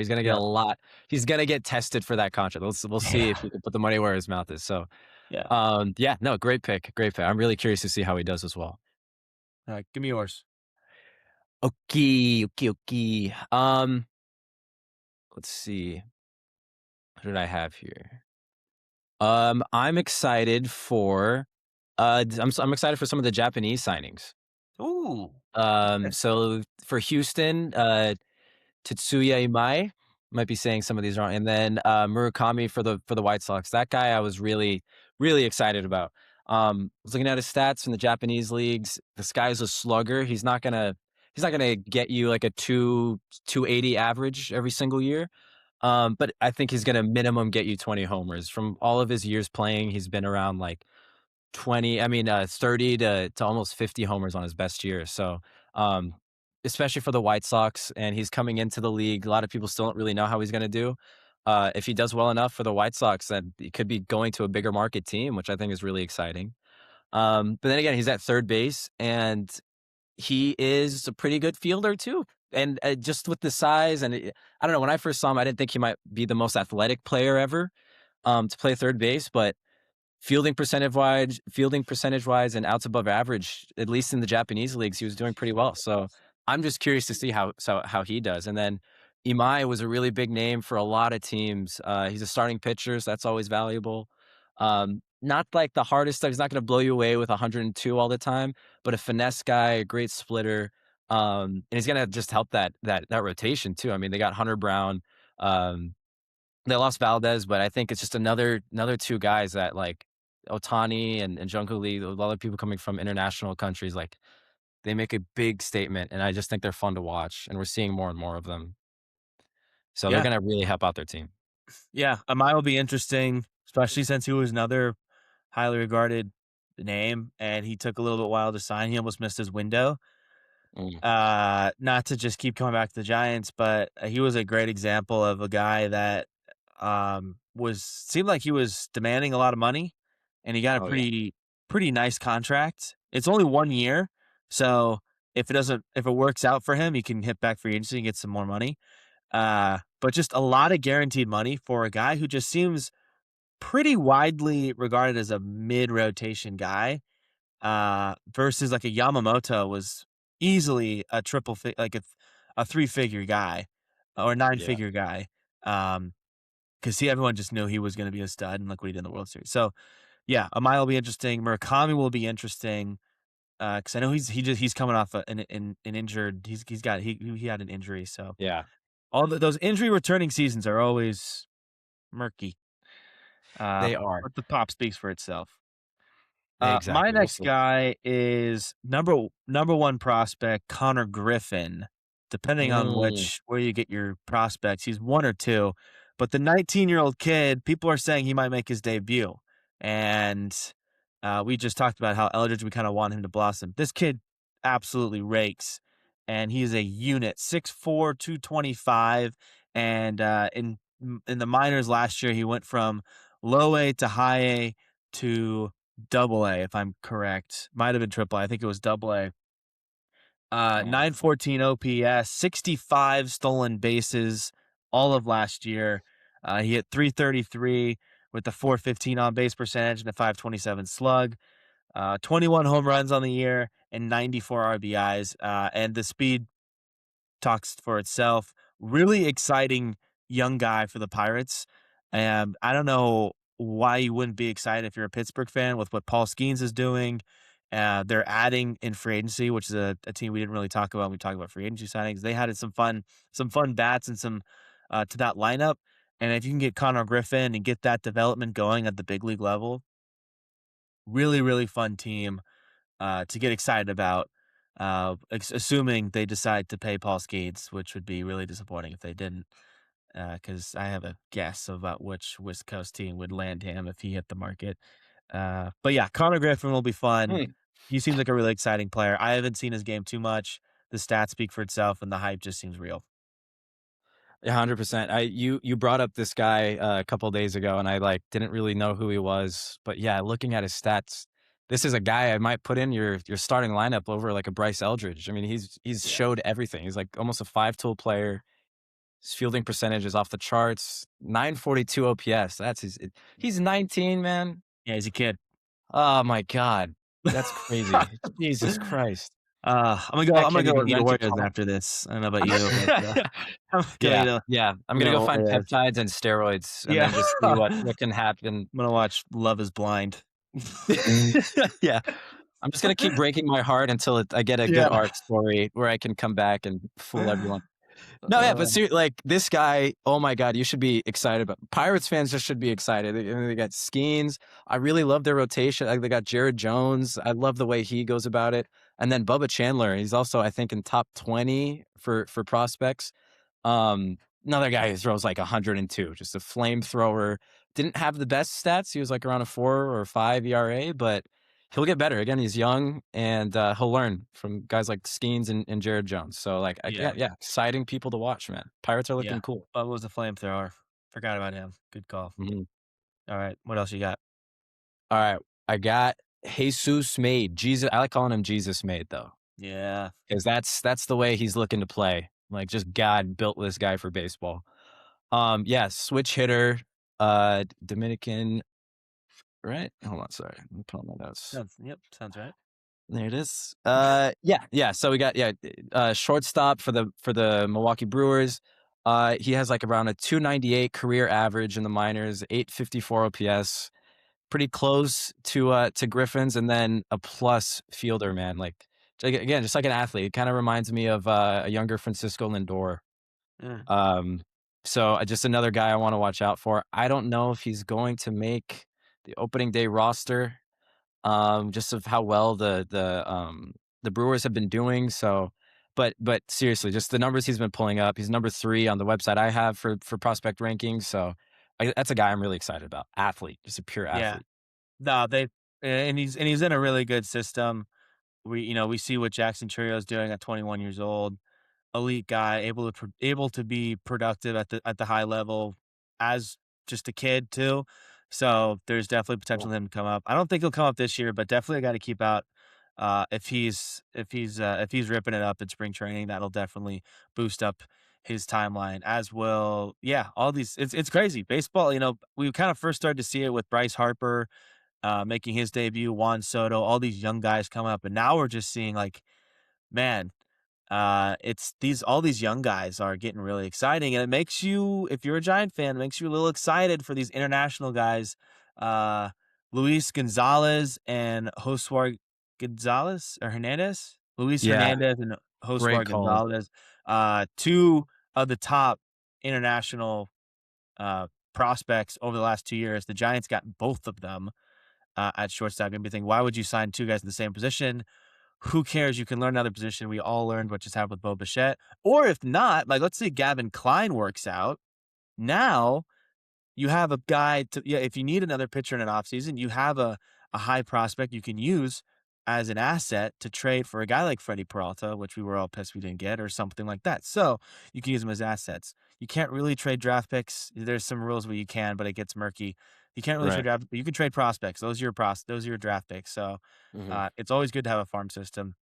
B: He's gonna get tested for that contract. We'll see if
A: Yeah.
B: he can put the money where his mouth is. So,
A: Yeah.
B: yeah, no, great pick, great pick. I'm really curious to see how he does as well.
A: Alright, give me yours.
B: Okay, okay, okay. Let's see. What did I have here? I'm excited for, I'm excited for some of the Japanese signings.
A: Ooh, okay.
B: So for Houston, Tetsuya Imai, might be saying some of these wrong, and then, Murakami for the White Sox. That guy I was really, really excited about. Was looking at his stats in the Japanese leagues. This guy's a slugger. He's not gonna get you like a 280 average every single year. But I think he's gonna minimum get you 20 homers. From all of his years playing, he's been around like 30 to almost 50 homers on his best year. So, um, especially for the White Sox, and he's coming into the league. A lot of people still don't really know how he's gonna do. If he does well enough for the White Sox, then he could be going to a bigger market team, which I think is really exciting. But then again, he's at third base, and he is a pretty good fielder too. And just with the size, I don't know. When I first saw him, I didn't think he might be the most athletic player ever to play third base, but fielding percentage wise, and outs above average, at least in the Japanese leagues, he was doing pretty well. So I'm just curious to see how he does. And then Imai was a really big name for a lot of teams. He's a starting pitcher, so that's always valuable. Not like the hardest stuff. He's not going to blow you away with 102 all the time, but a finesse guy, a great splitter, and he's going to just help that rotation too. I mean, they got Hunter Brown. Um, they lost Valdez, but I think it's just another 2 guys that, like, Otani and Jungkook Lee, a lot of people coming from international countries, like, They make a big statement, and I just think they're fun to watch, and we're seeing more and more of them. So they're
A: Yeah,
B: gonna really help out their team.
A: yeah. Amai will be interesting, especially since he was another highly regarded name, and he took a little bit while to sign. He almost missed his window.
B: Mm,
A: Not to just keep coming back to the Giants, but he was a great example of a guy that was seemed like he was demanding a lot of money, and he got a
B: oh, yeah.
A: pretty nice contract. It's only 1 year, so if it works out for him, he can hit back free agency and get some more money. But just a lot of guaranteed money for a guy who just seems pretty widely regarded as a mid rotation guy. Versus like a Yamamoto was easily a a 3-figure guy or
B: Yeah.
A: 9-figure guy. Because everyone just knew he was going to be a stud, and look what he did in the World Series. So yeah, Amai will be interesting. Murakami will be interesting. Because I know he's coming off an injured. He had an injury. So
B: Yeah.
A: those injury returning seasons are always murky.
B: They are.
A: But the pop speaks for itself. My
B: Exactly. We'll
A: next
B: see.
A: guy is number one prospect Connor Griffin. Depending on
B: Mm,
A: where you get your prospects, he's one or two. But the 19-year-old kid, people are saying he might make his debut, and we just talked about how Eldridge we kind of want him to blossom. This kid absolutely rakes, and he is a unit 6'4", 225, and in the minors last year he went from low A to high A to double A, if I'm correct. Might have been triple A. I think it was double A.
B: man.
A: 914 OPS, 65 stolen bases all of last year. He hit 333 with the 415 on base percentage and a 527 slug. 21 home runs on the year and 94 RBIs. And the speed talks for itself. Really exciting young guy for the Pirates. And I don't know why you wouldn't be excited if you're a Pittsburgh fan with what Paul Skeens is doing. They're adding in free agency, which is a team we didn't really talk about when we talked about free agency signings. They had some fun bats and some to that lineup. And if you can get Connor Griffin and get that development going at the big league level, really, really fun team to get excited about. Assuming they decide to pay Paul Skeens, which would be really disappointing if they didn't. Because I have a guess about which West Coast team would land him if he hit the market. But yeah, Connor Griffin will be fun.
B: Mm.
A: He seems like a really exciting player. I haven't seen his game too much. The stats speak for itself, and the hype just seems real.
B: 100%. You brought up this guy a couple days ago, and I like didn't really know who he was, but yeah, looking at his stats, this is a guy I might put in your starting lineup over like a Bryce Eldridge. I mean, he's
A: Yeah,
B: showed everything. He's like almost a 5-tool player. His fielding percentage is off the charts. 942 OPS. He's 19, man.
A: yeah, he's a kid.
B: Oh my God. That's crazy. Jesus Christ. Guy
A: I'm gonna
B: can't
A: go
B: even
A: eat
B: rent a
A: Oreos
B: car.
A: after this. I don't know about you, but I'm gonna
B: Yeah,
A: eat
B: yeah. I'm
A: you
B: gonna go
A: know
B: find
A: Oreos.
B: peptides and steroids and
A: Yeah,
B: then just see what can happen.
A: I'm gonna watch Love Is Blind.
B: Yeah. I'm just gonna keep breaking my heart until I get a good
A: Yeah.
B: arc story where I can come back and fool everyone. No, yeah,
A: Uh,
B: but like this guy, oh my God, you should be excited about. Pirates fans just should be excited. They got Skeens. I really love their rotation. Like they got Jared Jones. I love the way he goes about it. And then Bubba Chandler. He's also, I think, in top 20 for prospects. Another guy who throws like 102, just a flamethrower. Didn't have the best stats. He was like around a 4 or 5 ERA, but he'll get better. Again, he's young and he'll learn from guys like Skeens and Jared Jones. So like,
A: yeah,
B: yeah, exciting people to watch, man. Pirates are
A: yeah.
B: looking cool.
A: Bubba was a flamethrower. Forgot about him. Good call.
B: Mhm.
A: All right, what else you got?
B: All right, I got Jesus Made. Jesus, I like calling him Jesus Made though,
A: Yeah.
B: because that's the way he's looking to play. Like just God built this guy for baseball. Yeah, switch hitter, Dominican, right? Hold on, sorry. Let me pull up my notes.
A: Sounds right.
B: There it is. Yeah. So we got shortstop for the Milwaukee Brewers. He has like around a 298 career average in the minors, 854 OPS, pretty close to Griffin's, and then a plus fielder, man. Like again, just like an athlete. It kind of reminds me of a younger Francisco Lindor.
A: Yeah.
B: Um, so just another guy I want to watch out for. I don't know if he's going to make the opening day roster, just of how well the Brewers have been doing. So, but seriously, just the numbers he's been pulling up. He's number 3 on the website I have for prospect rankings. So that's a guy I'm really excited about. Athlete, just a pure
A: Yeah.
B: athlete.
A: No, they and he's in a really good system. We see what Jackson Churio's doing at 21 years old. Elite guy, able to be productive at the high level as just a kid too. So there's definitely potential
B: Cool.
A: for him to come up. I don't think he'll come up this year, but definitely a guy to keep out. If he's ripping it up in spring training, that'll definitely boost up his timeline as well. Yeah, all these it's crazy. Baseball, we kind of first started to see it with Bryce Harper making his debut, Juan Soto, all these young guys come up, and now we're just seeing like, man, it's these all these young guys are getting really exciting, and it makes you, if you're a Giant fan, it makes you a little excited for these international guys, uh, Luis Gonzalez and Josué Gonzalez or Hernandez, Luis
B: Yeah,
A: Hernandez and
B: great
A: Josué
B: calls.
A: Gonzalez, two of the top international prospects over the last 2 years. The Giants got both of them at shortstop. You'd be thinking, why would you sign two guys in the same position? Who cares? You can learn another position. We all learned what just happened with Bo Bichette. Or if not, like let's say Gavin Klein works out. Now you have a guy to, yeah, if you need another pitcher in an offseason, you have a high prospect you can use as an asset to trade for a guy like Freddie Peralta, which we were all pissed we didn't get, or something like that. So you can use them as assets. You can't really trade draft picks. There's some rules where you can, but it gets murky. You can't really trade
B: Right.
A: draft, but you can trade prospects. Those are your draft picks. So
B: Hmm.
A: it's always good to have a farm system.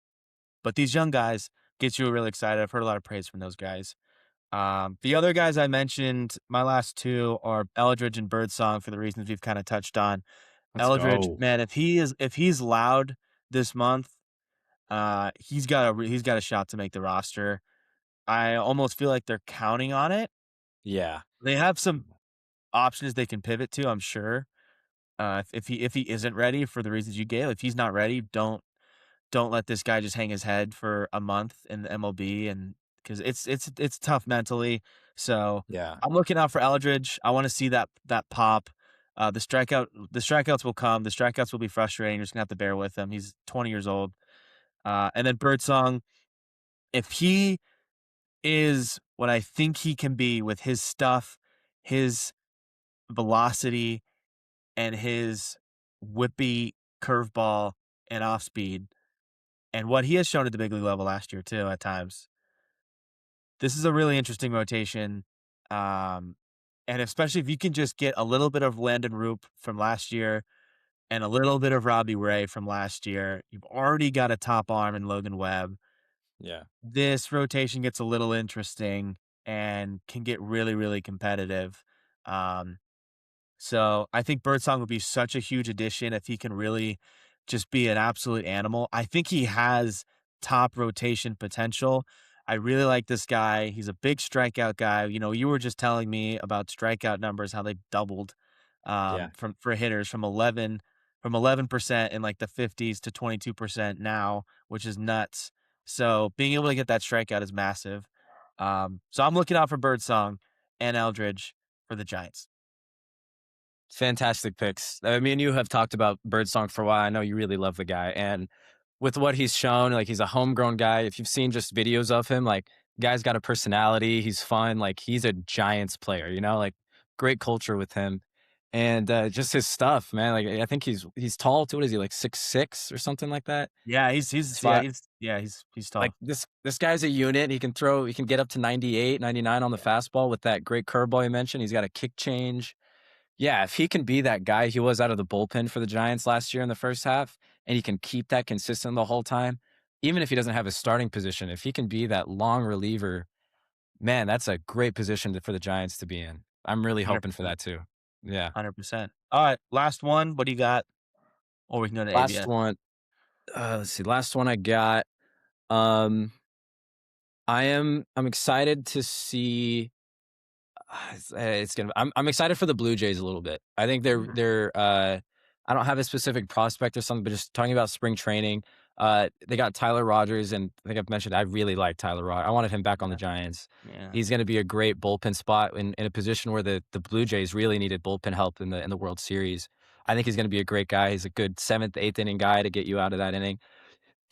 A: But these young guys get you really excited. I've heard a lot of praise from those guys. The other guys I mentioned, my last two are Eldridge and Birdsong for the reasons we've kind of touched on.
B: Let's
A: Eldridge,
B: go.
A: man, if he's loud this month, he's got a shot to make the roster. I almost feel like they're counting on it.
B: Yeah.
A: They have some options they can pivot to, I'm sure. If he isn't ready for the reasons you gave, if he's not ready, don't let this guy just hang his head for a month in the MLB, and because it's tough mentally. So
B: Yeah.
A: I'm looking out for Eldridge. I want to see that pop. The strikeouts will come. The strikeouts will be frustrating. You're just gonna have to bear with him. He's 20 years old. And then Birdsong, if he is what I think he can be with his stuff, his velocity, and his whippy curveball and off speed, and what he has shown at the big league level last year too at times. This is a really interesting rotation. Um, and especially if you can just get a little bit of Landon Roop from last year and a little bit of Robbie Ray from last year, you've already got a top arm in Logan Webb.
B: Yeah.
A: This rotation gets a little interesting and can get really, really competitive. Um, so I think Birdsong would be such a huge addition if he can really just be an absolute animal. I think he has top rotation potential. I really like this guy. He's a big strikeout guy. You were just telling me about strikeout numbers, how they doubled
B: Yeah.
A: from for hitters from 11% in like the 50s to 22% now, which is nuts. So being able to get that strikeout is massive. So I'm looking out for Birdsong and Eldridge for the Giants.
B: Fantastic picks. Me and you have talked about Birdsong for a while. I know you really love the guy. And with what he's shown, like he's a homegrown guy. If you've seen just videos of him, like guy's got a personality. He's fun. Like he's a Giants player, like great culture with him. And just his stuff, man. Like I think he's tall too. What is he, like 6'6" or something like that?
A: Yeah, he's yeah,
B: Spot.
A: he's
B: Like
A: tall.
B: this guy's a unit. He can get up to 98, 99 on the
A: Yeah,
B: fastball with that great curveball you mentioned. He's got a kick change. Yeah, if he can be that guy he was out of the bullpen for the Giants last year in the first half, and he can keep that consistent the whole time, even if he doesn't have a starting position, if he can be that long reliever, man, that's a great position for the Giants to be in. I'm really hoping for
A: 100%,
B: that too. Yeah.
A: 100%. All right, last one. What do you got? Or we can go to
B: Last
A: ABS.
B: one. Let's see. Last one I got. Um, I'm excited to see. It's gonna. I'm excited for the Blue Jays a little bit. I think
A: Mhm.
B: they're. I don't have a specific prospect or something, but just talking about spring training. They got Tyler Rogers, and I think I've mentioned I really like Tyler Rogers. I wanted him back on the
A: Yeah,
B: Giants.
A: yeah,
B: He's going to be a great bullpen spot in a position where the Blue Jays really needed bullpen help in the World Series. I think he's going to be a great guy. He's a good seventh, eighth inning guy to get you out of that inning.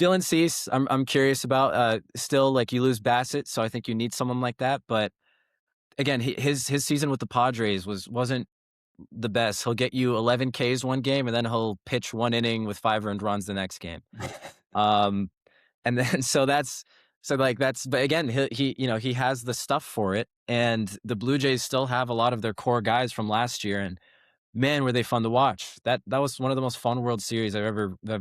B: Dylan Cease, I'm curious about. Still, like you lose Bassett, so I think you need someone like that. But again, his season with the Padres wasn't the best. He'll get you 11 Ks one game, and then he'll pitch one inning with 5 earned runs the next game. Um, and then that's but again he has the stuff for it, and the Blue Jays still have a lot of their core guys from last year, and man, were they fun to watch. That was one of the most fun World Series I've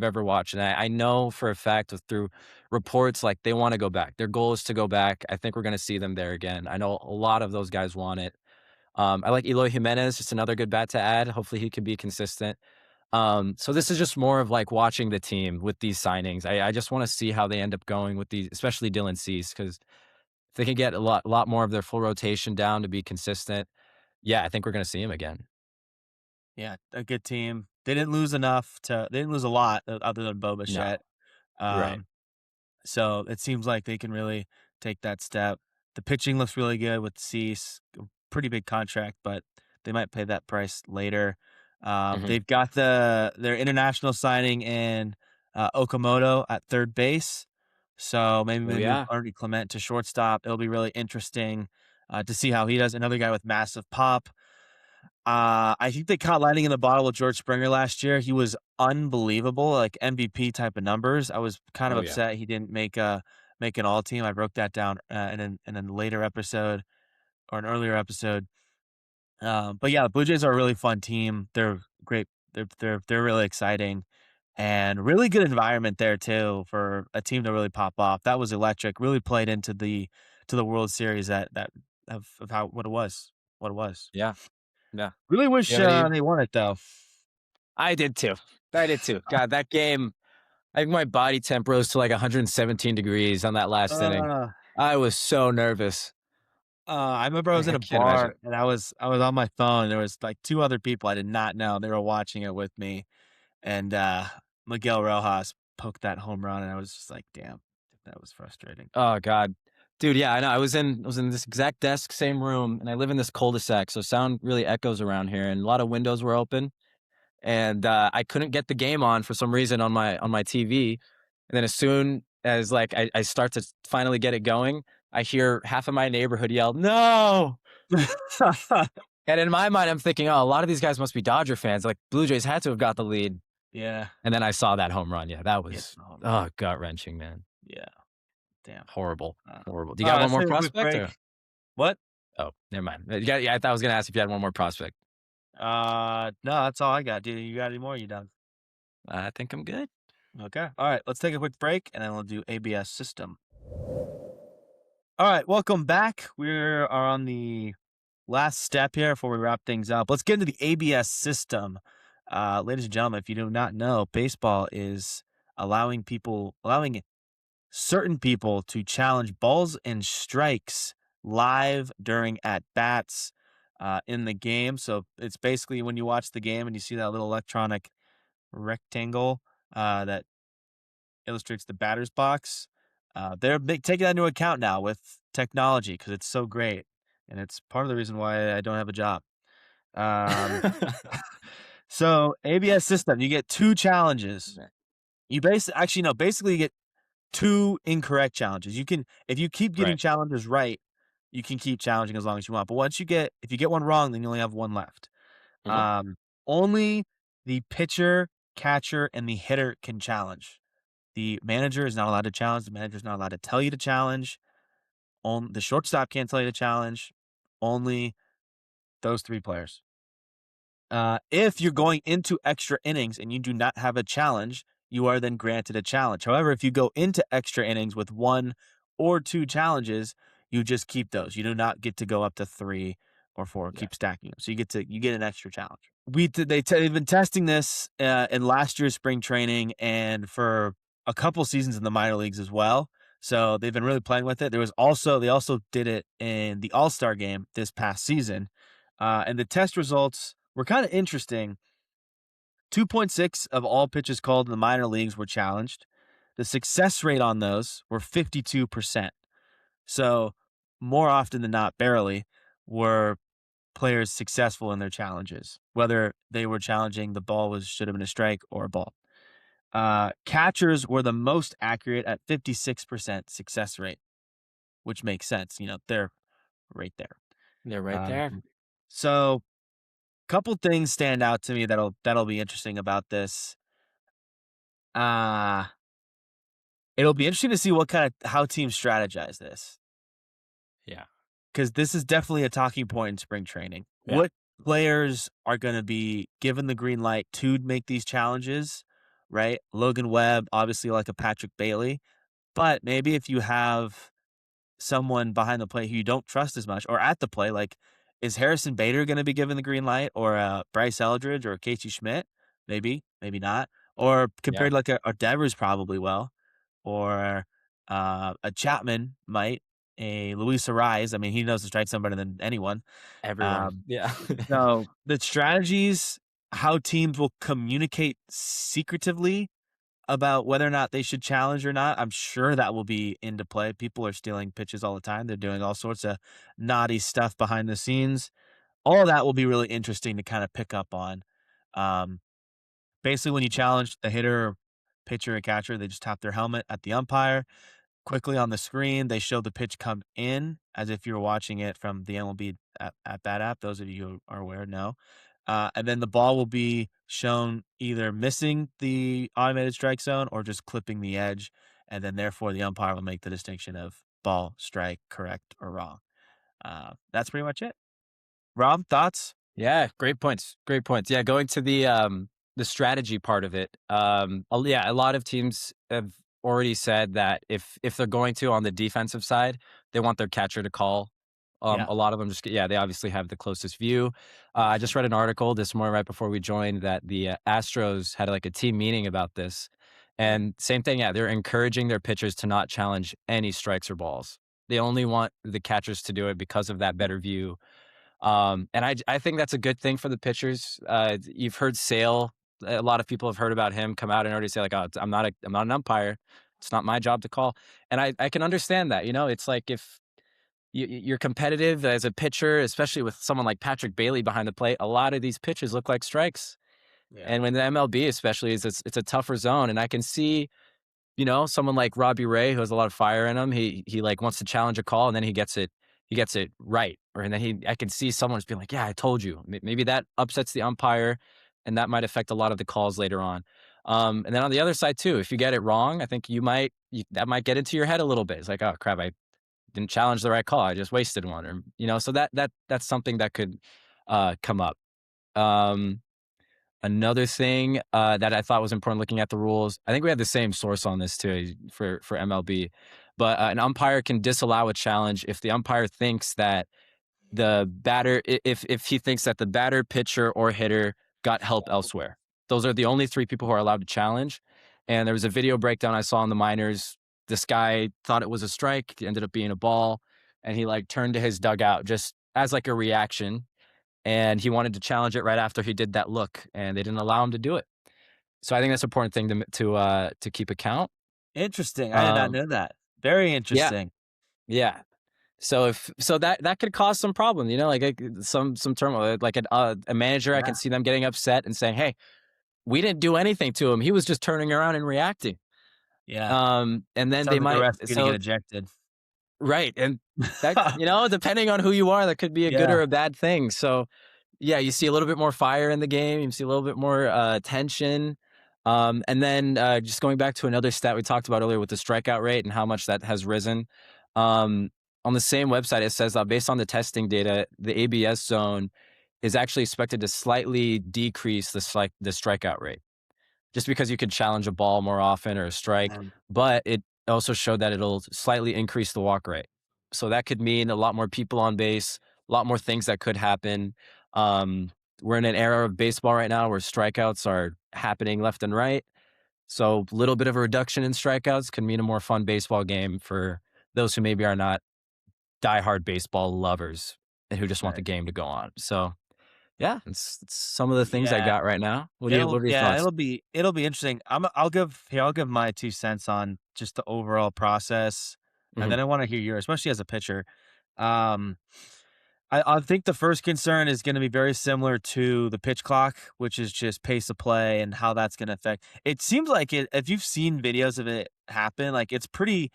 B: ever watched, and I know for a fact through reports like they want to go back. Their goal is to go back. I think we're going to see them there again. I know a lot of those guys want it. I like Eloy Jimenez, just another good bat to add. Hopefully he can be consistent. So this is just more of like watching the team with these signings. I just want to see how they end up going with these, especially Dylan Cease, because if they can get a lot more of their full rotation down to be consistent, yeah, I think we're going to see him again.
A: Yeah, a good team. They didn't lose enough they didn't lose a lot other than Bo
B: No,
A: Bichette.
B: right.
A: Um, so it seems like they can really take that step. The pitching looks really good with Cease, a pretty big contract, but they might pay that price later.
B: Hmm.
A: They've got their international signing in Okamoto at third base. So maybe
B: Oh
A: they move
B: yeah.
A: Artie Clement to shortstop. It'll be really interesting to see how he does. Another guy with massive pop. I think they caught lightning in the bottle with George Springer last year. He was unbelievable, like MVP type of numbers. I was kind of
B: Oh yeah.
A: upset he didn't make an all team. I broke that down in a later episode or an earlier episode. But yeah, the Blue Jays are a really fun team. They're great. They're really exciting, and really good environment there too for a team to really pop off. That was electric. Really played into the World Series that of how what it was.
B: Yeah. Yeah.
A: Really
B: Do you
A: wish
B: have any?
A: they won it though.
B: I did too. I did too. God, that game. I think my body temp rose to like 117 degrees on that last inning.
A: Uh,
B: I was so nervous.
A: I remember I was in
B: I
A: a
B: can't imagine.
A: bar and I was on my phone. And there was like two other people I did not know. They were watching it with me, and Miguel Rojas poked that home run, and I was just like, "Damn, that was frustrating."
B: Oh God, dude. Yeah, I know. I was in this exact desk, same room, and I live in this cul-de-sac, so sound really echoes around here, and a lot of windows were open, and I couldn't get the game on for some reason on my TV. And then as soon as like I start to finally get it going, I hear half of my neighborhood yell, "No!" And in my mind, I'm thinking, oh, a lot of these guys must be Dodger fans. Like Blue Jays had to have got the lead,
A: Yeah,
B: and then I saw that home run. Yeah, that
A: yeah,
B: was
A: home run.
B: gut wrenching, man.
A: Yeah, damn.
B: Horrible,
A: Uh,
B: horrible. Do you
A: all
B: got
A: right,
B: one
A: let's
B: more
A: take a quick
B: prospect
A: break.
B: or?
A: What?
B: Oh, never mind. Yeah, I thought I was gonna ask if you had one more prospect.
A: No, that's all I got. Dude, you got any more? You done?
B: I think I'm good.
A: Okay. All right, let's take a quick break, and then we'll do ABS system. All right, welcome back. We are on the last step here before we wrap things up. Let's get into the ABS system. Ladies and gentlemen, if you do not know, baseball is allowing certain people to challenge balls and strikes live during at bats in the game. So it's basically when you watch the game and you see that little electronic rectangle that illustrates the batter's box. Taking that into account now with technology because it's so great, and it's part of the reason why I don't have a job. Um, so ABS system, you get two challenges. Basically you get two incorrect challenges. You can if you keep getting
B: Right.
A: challenges right, you can keep challenging as long as you want. But if you get one wrong, then you only have one left.
B: Mhm.
A: Um, Only the pitcher, catcher, and the hitter can challenge. The manager is not allowed to challenge. The manager is not allowed to tell you to challenge. The shortstop can't tell you to challenge. Only those three players. If you're going into extra innings and you do not have a challenge, you are then granted a challenge. However, if you go into extra innings with one or two challenges, you just keep those. You do not get to go up to three or four.
B: Yeah.
A: Keep stacking them. So you get an extra challenge. They've been testing this in last year's spring training and for a couple seasons in the minor leagues as well. So they've been really playing with it. They also did it in the All Star game this past season, and the test results were kind of interesting. 2.6 of all pitches called in the minor leagues were challenged. The success rate on those were 52%. So more often than not, barely were players successful in their challenges, whether they were challenging the ball should have been a strike or a ball. Catchers were the most accurate at 56% success rate, which makes sense. They're right there.
B: They're right there.
A: Um, so couple things stand out to me that'll be interesting about this. Uh It'll be interesting to see how teams strategize this,
B: Yeah.
A: because this is definitely a talking point in spring training.
B: Yeah.
A: What players are going to be given the green light to make these challenges, right? Logan Webb, obviously like a Patrick Bailey, but maybe if you have someone behind the plate who you don't trust as much, or at the plate, like, is Harrison Bader going to be given the green light, or Bryce Eldridge or Casey Schmidt? Maybe, maybe not. Or
B: Yeah.
A: compared to like a Devers probably will, or a Chapman might, a Luis Ariz. I mean, he knows to strike zone better than anyone.
B: Everyone.
A: Um,
B: Yeah.
A: so the strategies, how teams will communicate secretively about whether or not they should challenge or not, I'm sure that will be into play. People are stealing pitches all the time. They're doing all sorts of naughty stuff behind the scenes. All of that will be really interesting to kind of pick up on. Um, Basically, when you challenge the hitter, pitcher, or catcher, they just tap their helmet at the umpire. Quickly on the screen, they show the pitch come in as if you were watching it from the MLB at Bat app. Those of you who are aware know. And then the ball will be shown either missing the automated strike zone or just clipping the edge. And then therefore the umpire will make the distinction of ball, strike, correct, or wrong. That's pretty much it. Rob, thoughts?
B: Yeah, great points. Great points. Yeah, going to the strategy part of it. Yeah, a lot of teams have already said that if they're going to on the defensive side, they want their catcher to call.
A: Yeah.
B: A lot of them they obviously have the closest view. I just read an article this morning right before we joined that the Astros had like a team meeting about this,
A: Mm.
B: and same thing. Yeah, they're encouraging their pitchers to not challenge any strikes or balls. They only want the catchers to do it because of that better view. And I think that's a good thing for the pitchers. You've heard Sale. A lot of people have heard about him come out and already say like, "Oh, I'm not an umpire. It's not my job to call." And I can understand that. It's like if you're competitive as a pitcher, especially with someone like Patrick Bailey behind the plate. A lot of these pitches look like strikes,
A: Yeah.
B: and when the MLB especially is it's a tougher zone, and I can see someone like Robbie Ray who has a lot of fire in him, he like wants to challenge a call and then he gets it right. And then I can see someone just being like, "Yeah, I told you." Maybe that upsets the umpire, and that might affect a lot of the calls later on. And then on the other side too, if you get it wrong, I think that might get into your head a little bit. It's like, "Oh crap, I didn't challenge the right call. I just wasted one." Or so that's something that could come up. Um, Another thing that I thought was important looking at the rules, I think we had the same source on this too for MLB, but an umpire can disallow a challenge if the umpire thinks that the batter, if he thinks that the batter, pitcher, or hitter got help elsewhere. Those are the only three people who are allowed to challenge. And there was a video breakdown I saw in the minors. This guy thought it was a strike, it ended up being a ball, and he like turned to his dugout just as like a reaction, and he wanted to challenge it right after he did that look, and they didn't allow him to do it. So I think that's an important thing to keep account.
A: Interesting. I did not
B: Um,
A: know that. Very
B: yeah,
A: interesting.
B: yeah. So that could cause some problem, like some turmoil. Like a manager, I
A: Yeah.
B: can see them getting upset and saying, "Hey, we didn't do anything to him. He was just turning around and reacting."
A: Yeah.
B: And then they
A: Sounds like a
B: might
A: ref gonna get
B: so
A: ejected.
B: right, and that depending on who you are, that could be a good
A: Yeah.
B: or a bad thing. So yeah, you see a little bit more fire in the game. You see a little bit more tension. And then just going back to another stat we talked about earlier with the strikeout rate and how much that has risen. Um, on the same website, it says based on the testing data, the ABS zone is actually expected to slightly decrease the strikeout rate, just because you could challenge a ball more often or a strike.
A: Um,
B: But it also showed that it'll slightly increase the walk rate. So that could mean a lot more people on base, a lot more things that could happen. Um, we're in an era of baseball right now where strikeouts are happening left and right. So a little bit of a reduction in strikeouts can mean a more fun baseball game for those who maybe are not diehard baseball lovers and who just want the
A: right.
B: game to go on. So yeah, it's some of the things I
A: Yeah.
B: got right now. What are your thoughts?
A: It'll be interesting. I'll give my 2 cents on just the overall process, and
B: Mhm.
A: then I wanna hear yours, especially as a pitcher. Um I think the first concern is going to be very similar to the pitch clock, which is just pace of play and how that's going to affect. It seems like if you've seen videos of it happen, like it's pretty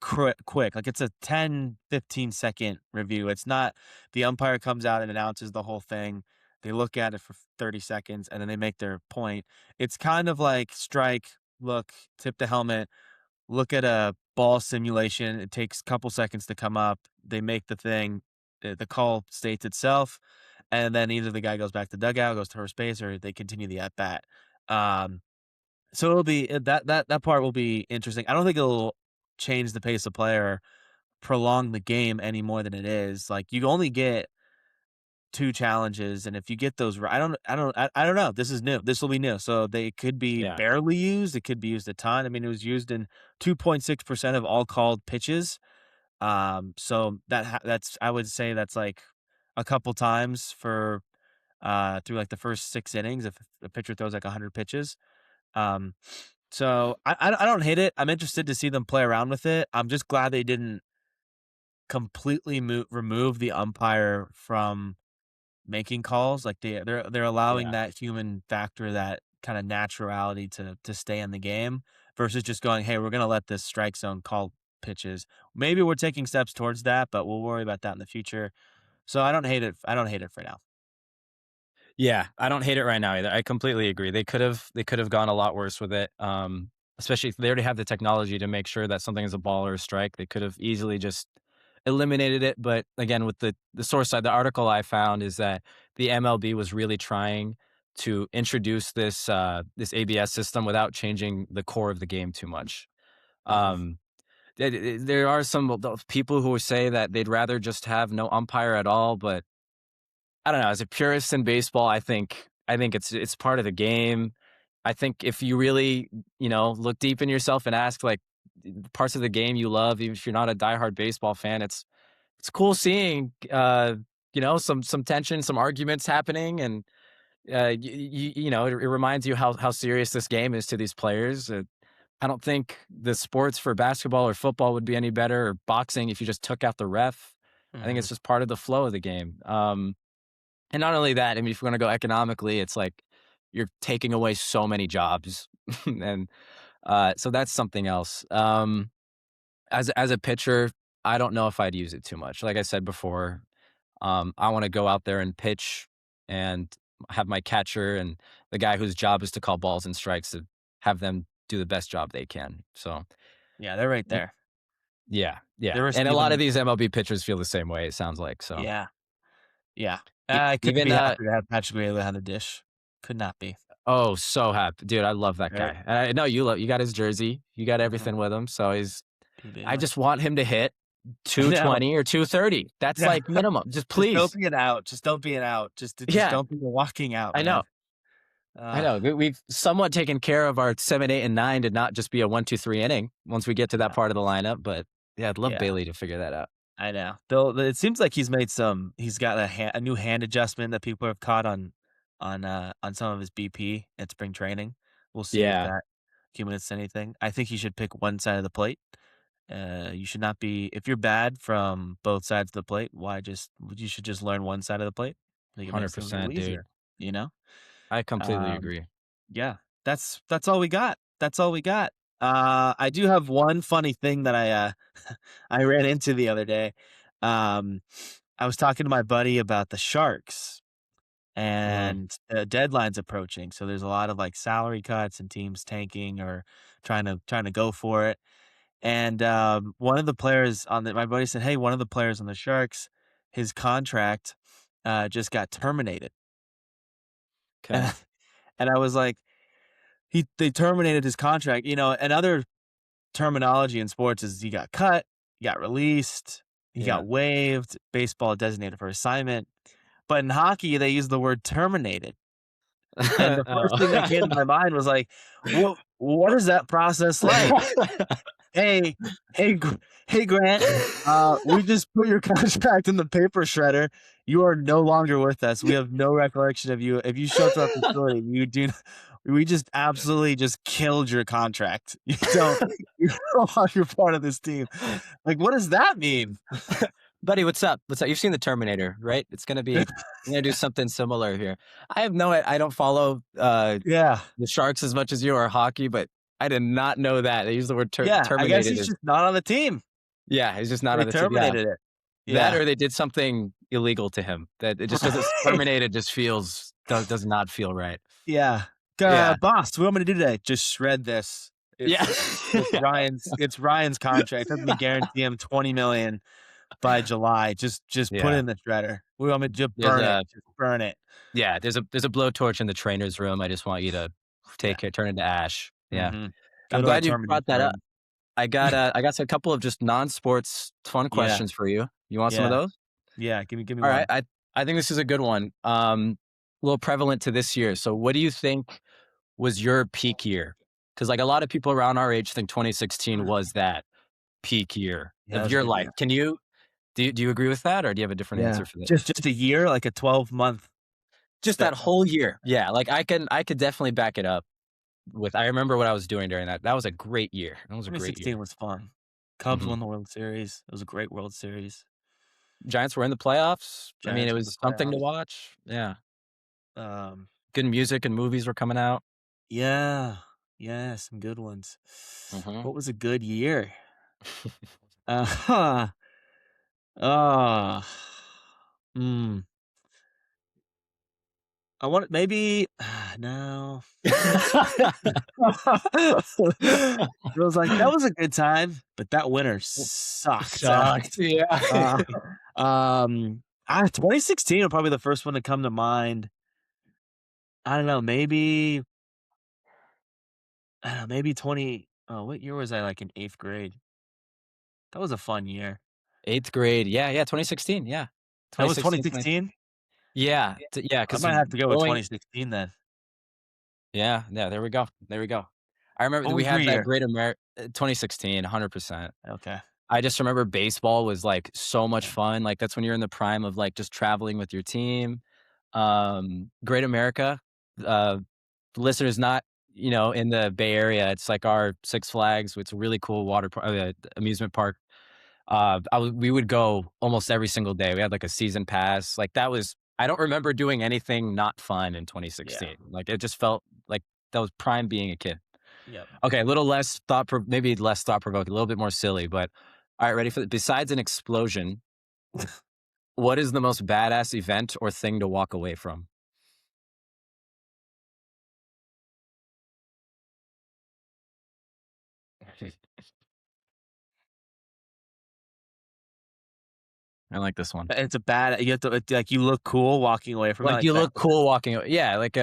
A: quick. Like it's a 10-15 second review. It's not the umpire comes out and announces the whole thing. They look at it for 30 seconds and then they make their point. It's kind of like strike, look, tip the helmet, look at a ball simulation. It takes a couple seconds to come up. They make the thing. The call states itself, and then either the guy goes back to dugout, goes to first base, or they continue the at bat. So it'll be that part will be interesting. I don't think it'll change the pace of play or prolong the game any more than it is. Like you only get two challenges, and if you get those right, I don't know. This is new. This will be new. So they could be
B: Yeah.
A: barely used. It could be used a ton. I mean, it was used in 2.6% of all called pitches. So that's I would say that's like a couple times for through like the first 6 innings if the pitcher throws like 100 pitches. Um, so I don't hate it. I'm interested to see them play around with it. I'm just glad they didn't completely remove the umpire from making calls. Like they're allowing
B: Yeah.
A: that human factor, that kind of naturality to stay in the game versus just going, hey, we're gonna let this strike zone call pitches. Maybe we're taking steps towards that, but we'll worry about that in the future. So I don't hate it. I don't hate it for now.
B: Yeah, I don't hate it right now either. I completely agree. They could have gone a lot worse with it. Especially if they already have the technology to make sure that something is a ball or a strike. They could have easily just eliminated it. But again, with the source side, the article I found is that the MLB was really trying to introduce this ABS system without changing the core of the game too much.
A: Mhm.
B: Um, there are some people who say that they'd rather just have no umpire at all, but I don't know. As a purist in baseball, I think it's part of the game. I think if you really, look deep in yourself and ask like parts of the game you love, even if you're not a diehard baseball fan, it's cool seeing some tension, some arguments happening, and it reminds you how serious this game is to these players. I don't think the sports for basketball or football would be any better, or boxing if you just took out the ref. I think
A: Mhm.
B: it's just part of the flow of the game. And not only that, I mean, if we're gonna go economically, it's like you're taking away so many jobs, and so that's something else. As a pitcher, I don't know if I'd use it too much. Like I said before, I want to go out there and pitch and have my catcher and the guy whose job is to call balls and strikes to have them do the best job they can. So
A: Yeah, they're right there.
B: yeah, yeah,
A: They're
B: and a lot of
A: receiving.
B: these MLB pitchers feel the same way. It sounds like so.
A: Yeah, yeah.
B: E-
A: I couldn't
B: even
A: be happier to have Patrick Wheeler on the dish. Could not be.
B: Oh, so happy. Dude, I love that
A: Right.
B: guy. And I know you got his jersey. You got
A: Mhm.
B: everything with him. So I
A: Conveniently.
B: just want him to hit
A: I know.
B: 220 or 230. That's
A: Yeah.
B: like minimum. Just
A: Just don't
B: please.
A: be an out. Just don't be an out. Just
B: Yeah,
A: don't be a walking out,
B: I know.
A: man.
B: I
A: Uh,
B: know. We've somewhat taken care of our 7, 8, and 9 to not just be a 1, 2, 3 inning once we get to that
A: yeah,
B: part of the lineup. But yeah, I'd love
A: yeah.
B: Bailey to figure that out.
A: I know. Though it seems like he's got a new hand adjustment that people have caught on some of his BP at spring training. We'll see if
B: Yeah,
A: that accumulates to anything. I think he should pick one side of the plate. You should not be if you're bad from both sides of the plate. You should just learn one side of the plate. I think it makes things a little
B: 100%, dude.
A: easier. You know.
B: I completely
A: Um,
B: agree.
A: yeah, that's all we got. That's all we got. I do have one funny thing that I ran into the other day. Um, I was talking to my buddy about the Sharks
B: Uh-huh.
A: and the deadline's approaching. So there's a lot of like salary cuts and teams tanking or trying to go for it. And one of the players my buddy said, "Hey, one of the players on the Sharks, his contract just got terminated."
B: Okay.
A: And I was like, they terminated his contract. And other terminology in sports is he got cut, he got released, he
B: Yeah.
A: got waived, baseball designated for assignment. But in hockey, they use the word terminated. And the first thing that came to
B: Oh.
A: my mind was like, what is that process like? Hey, hey, Grant, we just put your contract in the paper shredder. You are no longer with us. We have no recollection of you. If you show up to our facility, we just absolutely just killed your contract. You're no longer part of this team. Like, what does that mean?
B: Buddy, what's up? What's up? You've seen the Terminator, right? It's gonna be I'm gonna do something similar here. I don't follow
A: Yeah.
B: the Sharks as much as you or hockey, but I did not know that. They use the word
A: Yeah. I guess
B: terminated
A: he's
B: as
A: just not on the team.
B: yeah, he's just not
A: They
B: on the team. Yeah.
A: terminated it.
B: That
A: Yeah.
B: or they did something illegal to him. That it just doesn't
A: Right.
B: terminated just does not feel right.
A: Yeah.
B: Yeah.
A: Boss, what am I gonna do today? Just shred this.
B: Yeah.
A: It's Ryan's contract. Let me guarantee him 20 million by July. Just put it
B: Yeah.
A: in the shredder. We want me to just
B: There's
A: burn it.
B: a
A: Just burn it.
B: yeah, there's a blowtorch in the trainer's room. I just want you to
A: Yeah.
B: take it, turn it to ash. Yeah.
A: Hmm. Go
B: I'm
A: to our
B: glad you
A: terminator
B: brought that up.
A: room.
B: I got a couple of just non-sports fun
A: Yeah.
B: questions for you. You want some of
A: Yeah.
B: those?
A: Yeah. Give me
B: All right.
A: one.
B: I think this is a good one. A little prevalent to this year. So what do you think was your peak year? Because like a lot of people around our age think 2016 was that peak year
A: Yeah, that
B: of
A: was a
B: your
A: good
B: life.
A: year.
B: Do you agree with that, or do you have a different
A: Yeah.
B: answer for that?
A: Just a year, like a 12-month
B: Just that
A: span.
B: whole year. Yeah, like I could definitely back it up with I remember what I was doing during that. That was a great year. That was a great
A: 2016
B: year.
A: was fun. Cubs
B: Mhm.
A: won the World Series. It was a great World Series.
B: Giants were in the playoffs. I mean, it
A: Giants were in the
B: was something to
A: playoffs.
B: watch. Yeah.
A: Um,
B: Good music and movies were coming out.
A: yeah, yeah, some good ones.
B: Mhm.
A: What was a good year? Uh-huh. Uh, hmm. I want maybe no. It was like that was a good time, but that winter sucked.
B: Sucked. Yeah.
A: Uh, 2016 will probably be the first one to come to mind. I don't know, maybe I don't know, maybe 20 oh, what year was I, like, in 8th grade? That was a fun year.
B: 8th grade. Yeah, yeah, 2016, yeah.
A: That was
B: 2016, 20
A: 2016?
B: yeah, yeah,
A: I
B: 'cause
A: might have to go with
B: going
A: 2016 then.
B: yeah, yeah, there we go, there we go. I remember
A: What
B: we
A: was your
B: had that
A: year?
B: great 2016, 100%.
A: Okay.
B: I just remember baseball was, like, so much
A: Yeah.
B: fun, like, that's when you're in the prime of, like, just traveling with your team. Great America, uh, listeners not, in the Bay Area, it's like our Six Flags, it's a really cool amusement park. We would go almost every single day. We had, like, a season pass, like, that was I don't remember doing anything not fun in
A: Yeah.
B: 2016, like, it just felt like that was prime being a kid.
A: Yep.
B: Okay, a little less maybe less thought-provoking, a little bit more silly, but all right, ready for besides an explosion, what is the most badass event or thing to walk away from? I like this one.
A: It's a bad you have to like, you look cool walking away from it,
B: Like,
A: like
B: you
A: that.
B: look cool walking aw yeah, like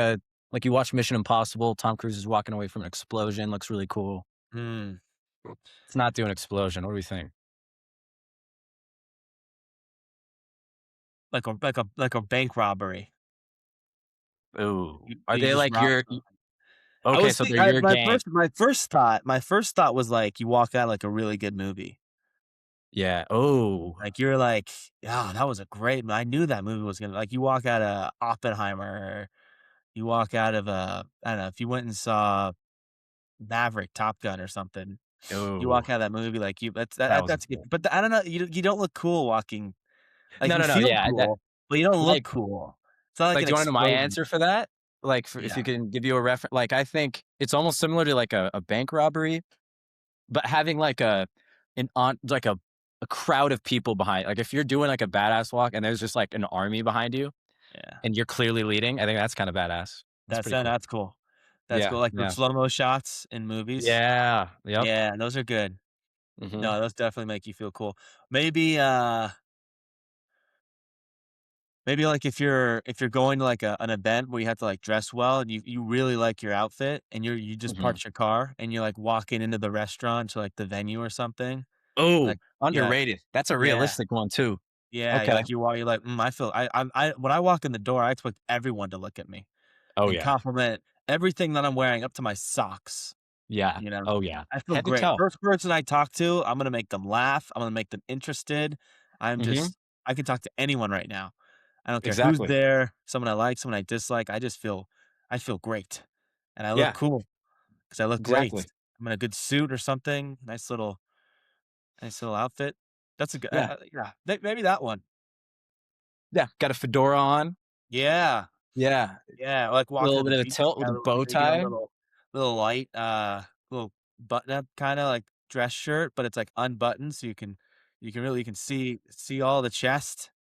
B: you watch Mission Impossible, Tom Cruise is walking away from an explosion, looks really cool.
A: Mm,
B: Let's not do an explosion, what do we think?
A: like a bank robbery.
B: Ooh. Are
A: You
B: they
A: just
B: like
A: rob
B: your
A: I
B: okay,
A: was
B: so
A: think
B: they're your
A: my
B: gang.
A: first thought was, like, you walk out like a really good movie.
B: Yeah. Oh.
A: Like, you're like, "Yeah, that was a great" I knew that movie was gonna like, you walk out of Oppenheimer, or you walk out of, I don't know, if you went and saw Maverick, Top Gun or something, you
B: Oh.
A: walk out of that movie like you
B: That was a
A: that's
B: good
A: good,
B: one.
A: but I don't know, you don't look cool walking like,
B: No,
A: you
B: no, no,
A: feel
B: yeah, that
A: cool, but you don't look
B: like
A: cool. It's not like
B: like,
A: an
B: do you wanna know my
A: explosion.
B: answer for that? Like, for if
A: Yeah,
B: you can give you a reference, like, I think it's almost similar to, like, a bank robbery, but having, like, a crowd of people behind like, if you're doing, like, a badass walk and there's just, like, an army behind you
A: yeah.
B: and you're clearly leading, I think that's kinda badass. That's pretty cool.
A: That's cool. That's
B: Yeah,
A: cool, like the
B: yeah.
A: slow-mo shots in movies.
B: Yeah, yep.
A: Yeah, those are good.
B: Mhm,
A: No, those definitely make you feel cool. Maybe, maybe, like, if you're going to, like, an event where you have to, like, dress well and you really like your outfit and you just
B: mhm.
A: parked your car and you're, like, walking into the restaurant to, like, the venue or something,
B: Oh,
A: like yeah,
B: underrated. That's a
A: yeah,
B: realistic one too.
A: yeah,
B: Okay.
A: you're like, I feel I when I walk in the door, I expect everyone to look at me
B: Oh,
A: and
B: yeah.
A: compliment everything that I'm wearing up to my socks,
B: Yeah.
A: you know?
B: Oh, yeah.
A: I feel
B: Head to
A: great.
B: toe.
A: First person I talk to, I'm gonna make them laugh, I'm gonna make them interested.
B: Mhm.
A: I can talk to anyone right now. I don't care who's
B: Exactly.
A: there, someone I like, someone I dislike, I feel great, and I look
B: Yeah,
A: cool because I look great.
B: exactly.
A: I'm in a good suit or something, nice little outfit. That's a good.
B: Yeah.
A: Maybe that one.
B: Yeah. Got a fedora on.
A: Yeah,
B: Yeah.
A: yeah. Like
B: A
A: walking
B: little
A: to the
B: bit of a
A: beach,
B: tilt with a bow
A: maybe a
B: tie.
A: little light, little button up, kind of like dress shirt, but it's like unbuttoned, so you can see all the chest,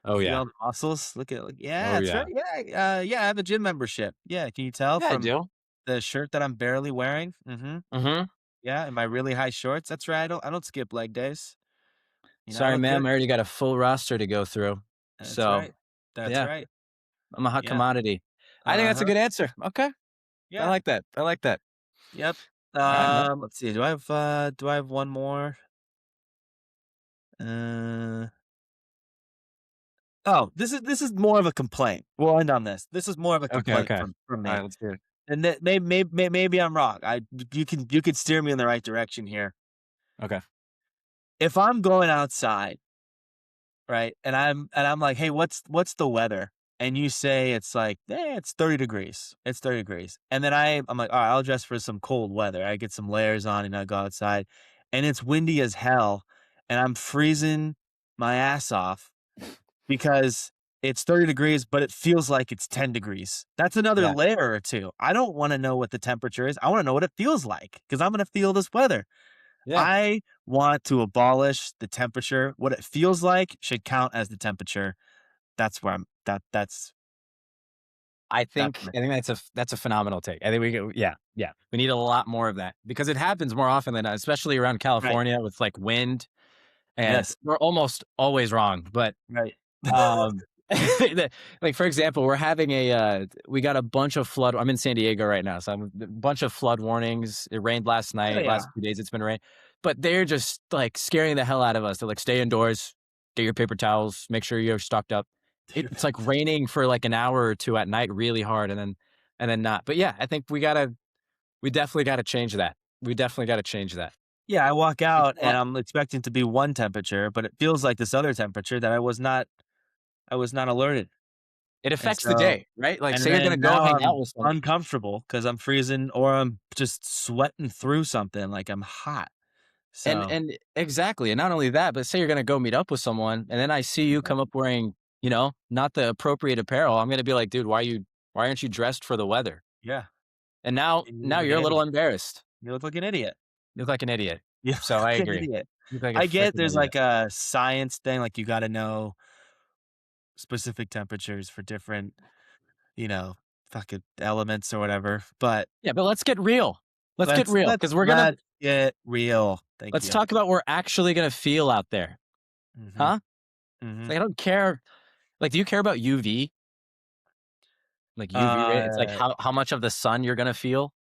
B: Oh,
A: see
B: yeah.
A: all the muscles. Look at, like, yeah,
B: Oh,
A: it's right.
B: yeah.
A: Yeah, yeah. I have a gym membership. Yeah, can you tell
B: Yeah, I
A: from
B: do.
A: the shirt that I'm barely wearing? Mm-hmm.
B: Mhm.
A: Yeah, and my really high shorts. That's right. I don't skip leg days. I
B: Sorry,
A: look good.
B: ma'am, I already got a full roster to go through.
A: That's
B: So,
A: right. That's
B: yeah,
A: right.
B: I'm a hot
A: Yeah.
B: commodity. I think that's a
A: Uh-huh.
B: good answer. Okay. I
A: Yeah.
B: like that. I like that.
A: Yep.
B: Alright, man.
A: Let's see. Do I have one more? Uh oh, this is more of a complaint. We'll end on this. This is more of a
B: Okay,
A: complaint
B: okay.
A: from me.
B: Alright, let's hear it.
A: And that maybe I'm wrong. You can steer me in the right direction here.
B: Okay.
A: If I'm going outside, right? And I'm like, "Hey, what's the weather?" And you say it's like, it's 30 degrees. It's 30 degrees." And then I'm like, "All right, I'll dress for some cold weather." I get some layers on and I go outside and it's windy as hell and I'm freezing my ass off because it's 30 degrees, but it feels like it's 10 degrees. That's another
B: Yeah.
A: layer or two. I don't want to know what the temperature is. I want to know what it feels like because I'm going to feel this weather.
B: Yeah.
A: I want to abolish the temperature. What it feels like should count as the temperature. That's where I'm that's me.
B: I think that's a phenomenal take. I think we go yeah, yeah. We need a lot more of that because it happens more often than not, especially around
A: Right.
B: California with, like, wind, and
A: Yes.
B: we're almost always wrong, but
A: Right.
B: Um, like, for example, we're having we got a bunch of flood. I'm in San Diego right now, so I'm a bunch of flood warnings. It rained last
A: Oh
B: night.
A: yeah.
B: Last 2 days, it's been rain, but they're just like scaring the hell out of us. They're like, stay indoors, get your paper towels, make sure you're stocked up. It's like raining for like an hour or two at night, really hard, and then not. But yeah, I think we definitely gotta change that. We definitely gotta change that.
A: Yeah, I walk
B: It's
A: out and
B: well,
A: I'm expecting to be one temperature, but it feels like this other temperature that I was not alerted.
B: it
A: And
B: affects the
A: so
B: day, right? Like,
A: and
B: say you're gonna
A: then
B: go
A: now
B: hang out
A: I'm
B: with some
A: uncomfortable because I'm freezing or I'm just sweating through something like I'm hot. So,
B: and exactly, and not only that, but say you're gonna go meet up with someone, and then I see you
A: yeah,
B: come up wearing, not the appropriate apparel. I'm gonna be like, "Dude, why aren't you dressed for the weather?"
A: yeah,
B: And now
A: and you look
B: now
A: like
B: you're
A: an
B: a little
A: idiot.
B: embarrassed.
A: You look like an idiot.
B: You look like an idiot.
A: You
B: So
A: look
B: I
A: like an
B: agree.
A: idiot.
B: You look like a
A: I get
B: freaking
A: there's
B: idiot.
A: like a science thing, like you gotta know specific temperatures for different, you know, fucking elements or whatever, but
B: Yeah, but let's get real. Let's get real because
A: let's get real. Thank
B: let's
A: you.
B: talk about what we're actually gonna feel out there,
A: Mhm,
B: huh? It's
A: mhm.
B: like, I don't care. Like, do you care about UV? Like UV ray it's like
A: Uh,
B: how much of the sun you're gonna feel?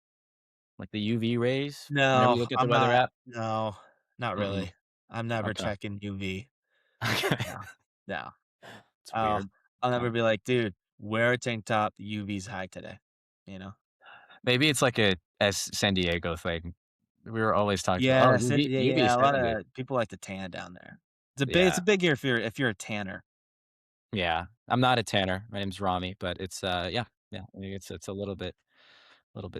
B: Like the UV rays whenever
A: no,
B: you look at the
A: I'm
B: weather
A: not
B: app?
A: no, not
B: Mm-mm.
A: really. I'm never
B: Okay.
A: checking UV.
B: Okay.
A: No, no.
B: It's
A: I'll
B: weird.
A: I'll
B: Okay.
A: never be like, "Dude, wear a tank top, the UV's high today." You know?
B: Maybe it's like a San Diego thing. We were always talking about, "Oh,
A: Yeah, yeah,
B: UV
A: yeah,
B: is
A: a lot
B: heavy."
A: of people like to tan down there. It's
B: Yeah.
A: a big year if you're a tanner.
B: Yeah. I'm not a tanner. My name's Rami, but it's, yeah, yeah. I mean, it's a little bit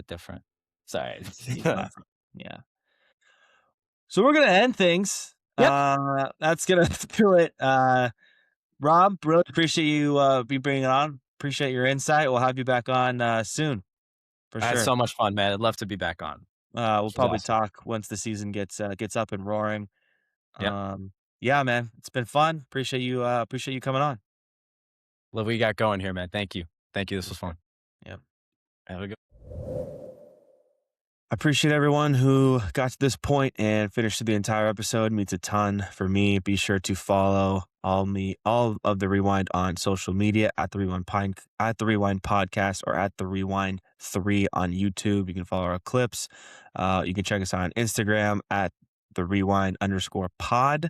B: different. Sorry.
A: Classic. Yeah. So we're gonna end things.
B: Yep.
A: That's gonna do it. Rob, really appreciate you be bringing it on. Appreciate your insight. We'll have you back on soon for
B: I had
A: sure.
B: so much fun, man. I'd love to be back on.
A: We'll
B: This was
A: probably
B: awesome.
A: talk once the season gets up and roaring.
B: Yep.
A: Yeah, man, it's been fun. Appreciate you coming on.
B: Love what you got going here, man. Thank you. Thank you. This
A: For
B: was
A: sure.
B: fun.
A: Yeah.
B: Have a good
A: I appreciate everyone who got to this point and finished the entire episode. It means a ton for me. Be sure to follow all of the Rewind on social media at at the Rewind Podcast or at the Rewind 3 on YouTube. You can follow our clips. You can check us out on Instagram at the Rewind underscore pod.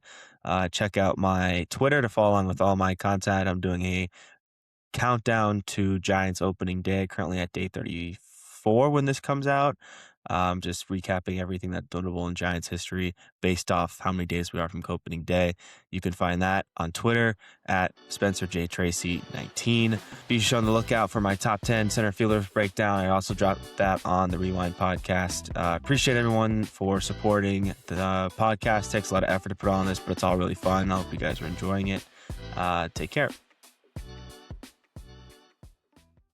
A: Check out my Twitter to follow along with all my content. I'm doing a countdown to Giants opening day, currently at day 34 when this comes out. just recapping everything that's notable in Giants history based off how many days we are from opening day. You can find that on Twitter at SpencerJTracy19. Be sure on the lookout for my top 10 center fielders breakdown. I also dropped that on the Rewind podcast. Appreciate everyone for supporting the podcast. Takes a lot of effort to put on this, but it's all really fun. I hope you guys are enjoying it. Take care.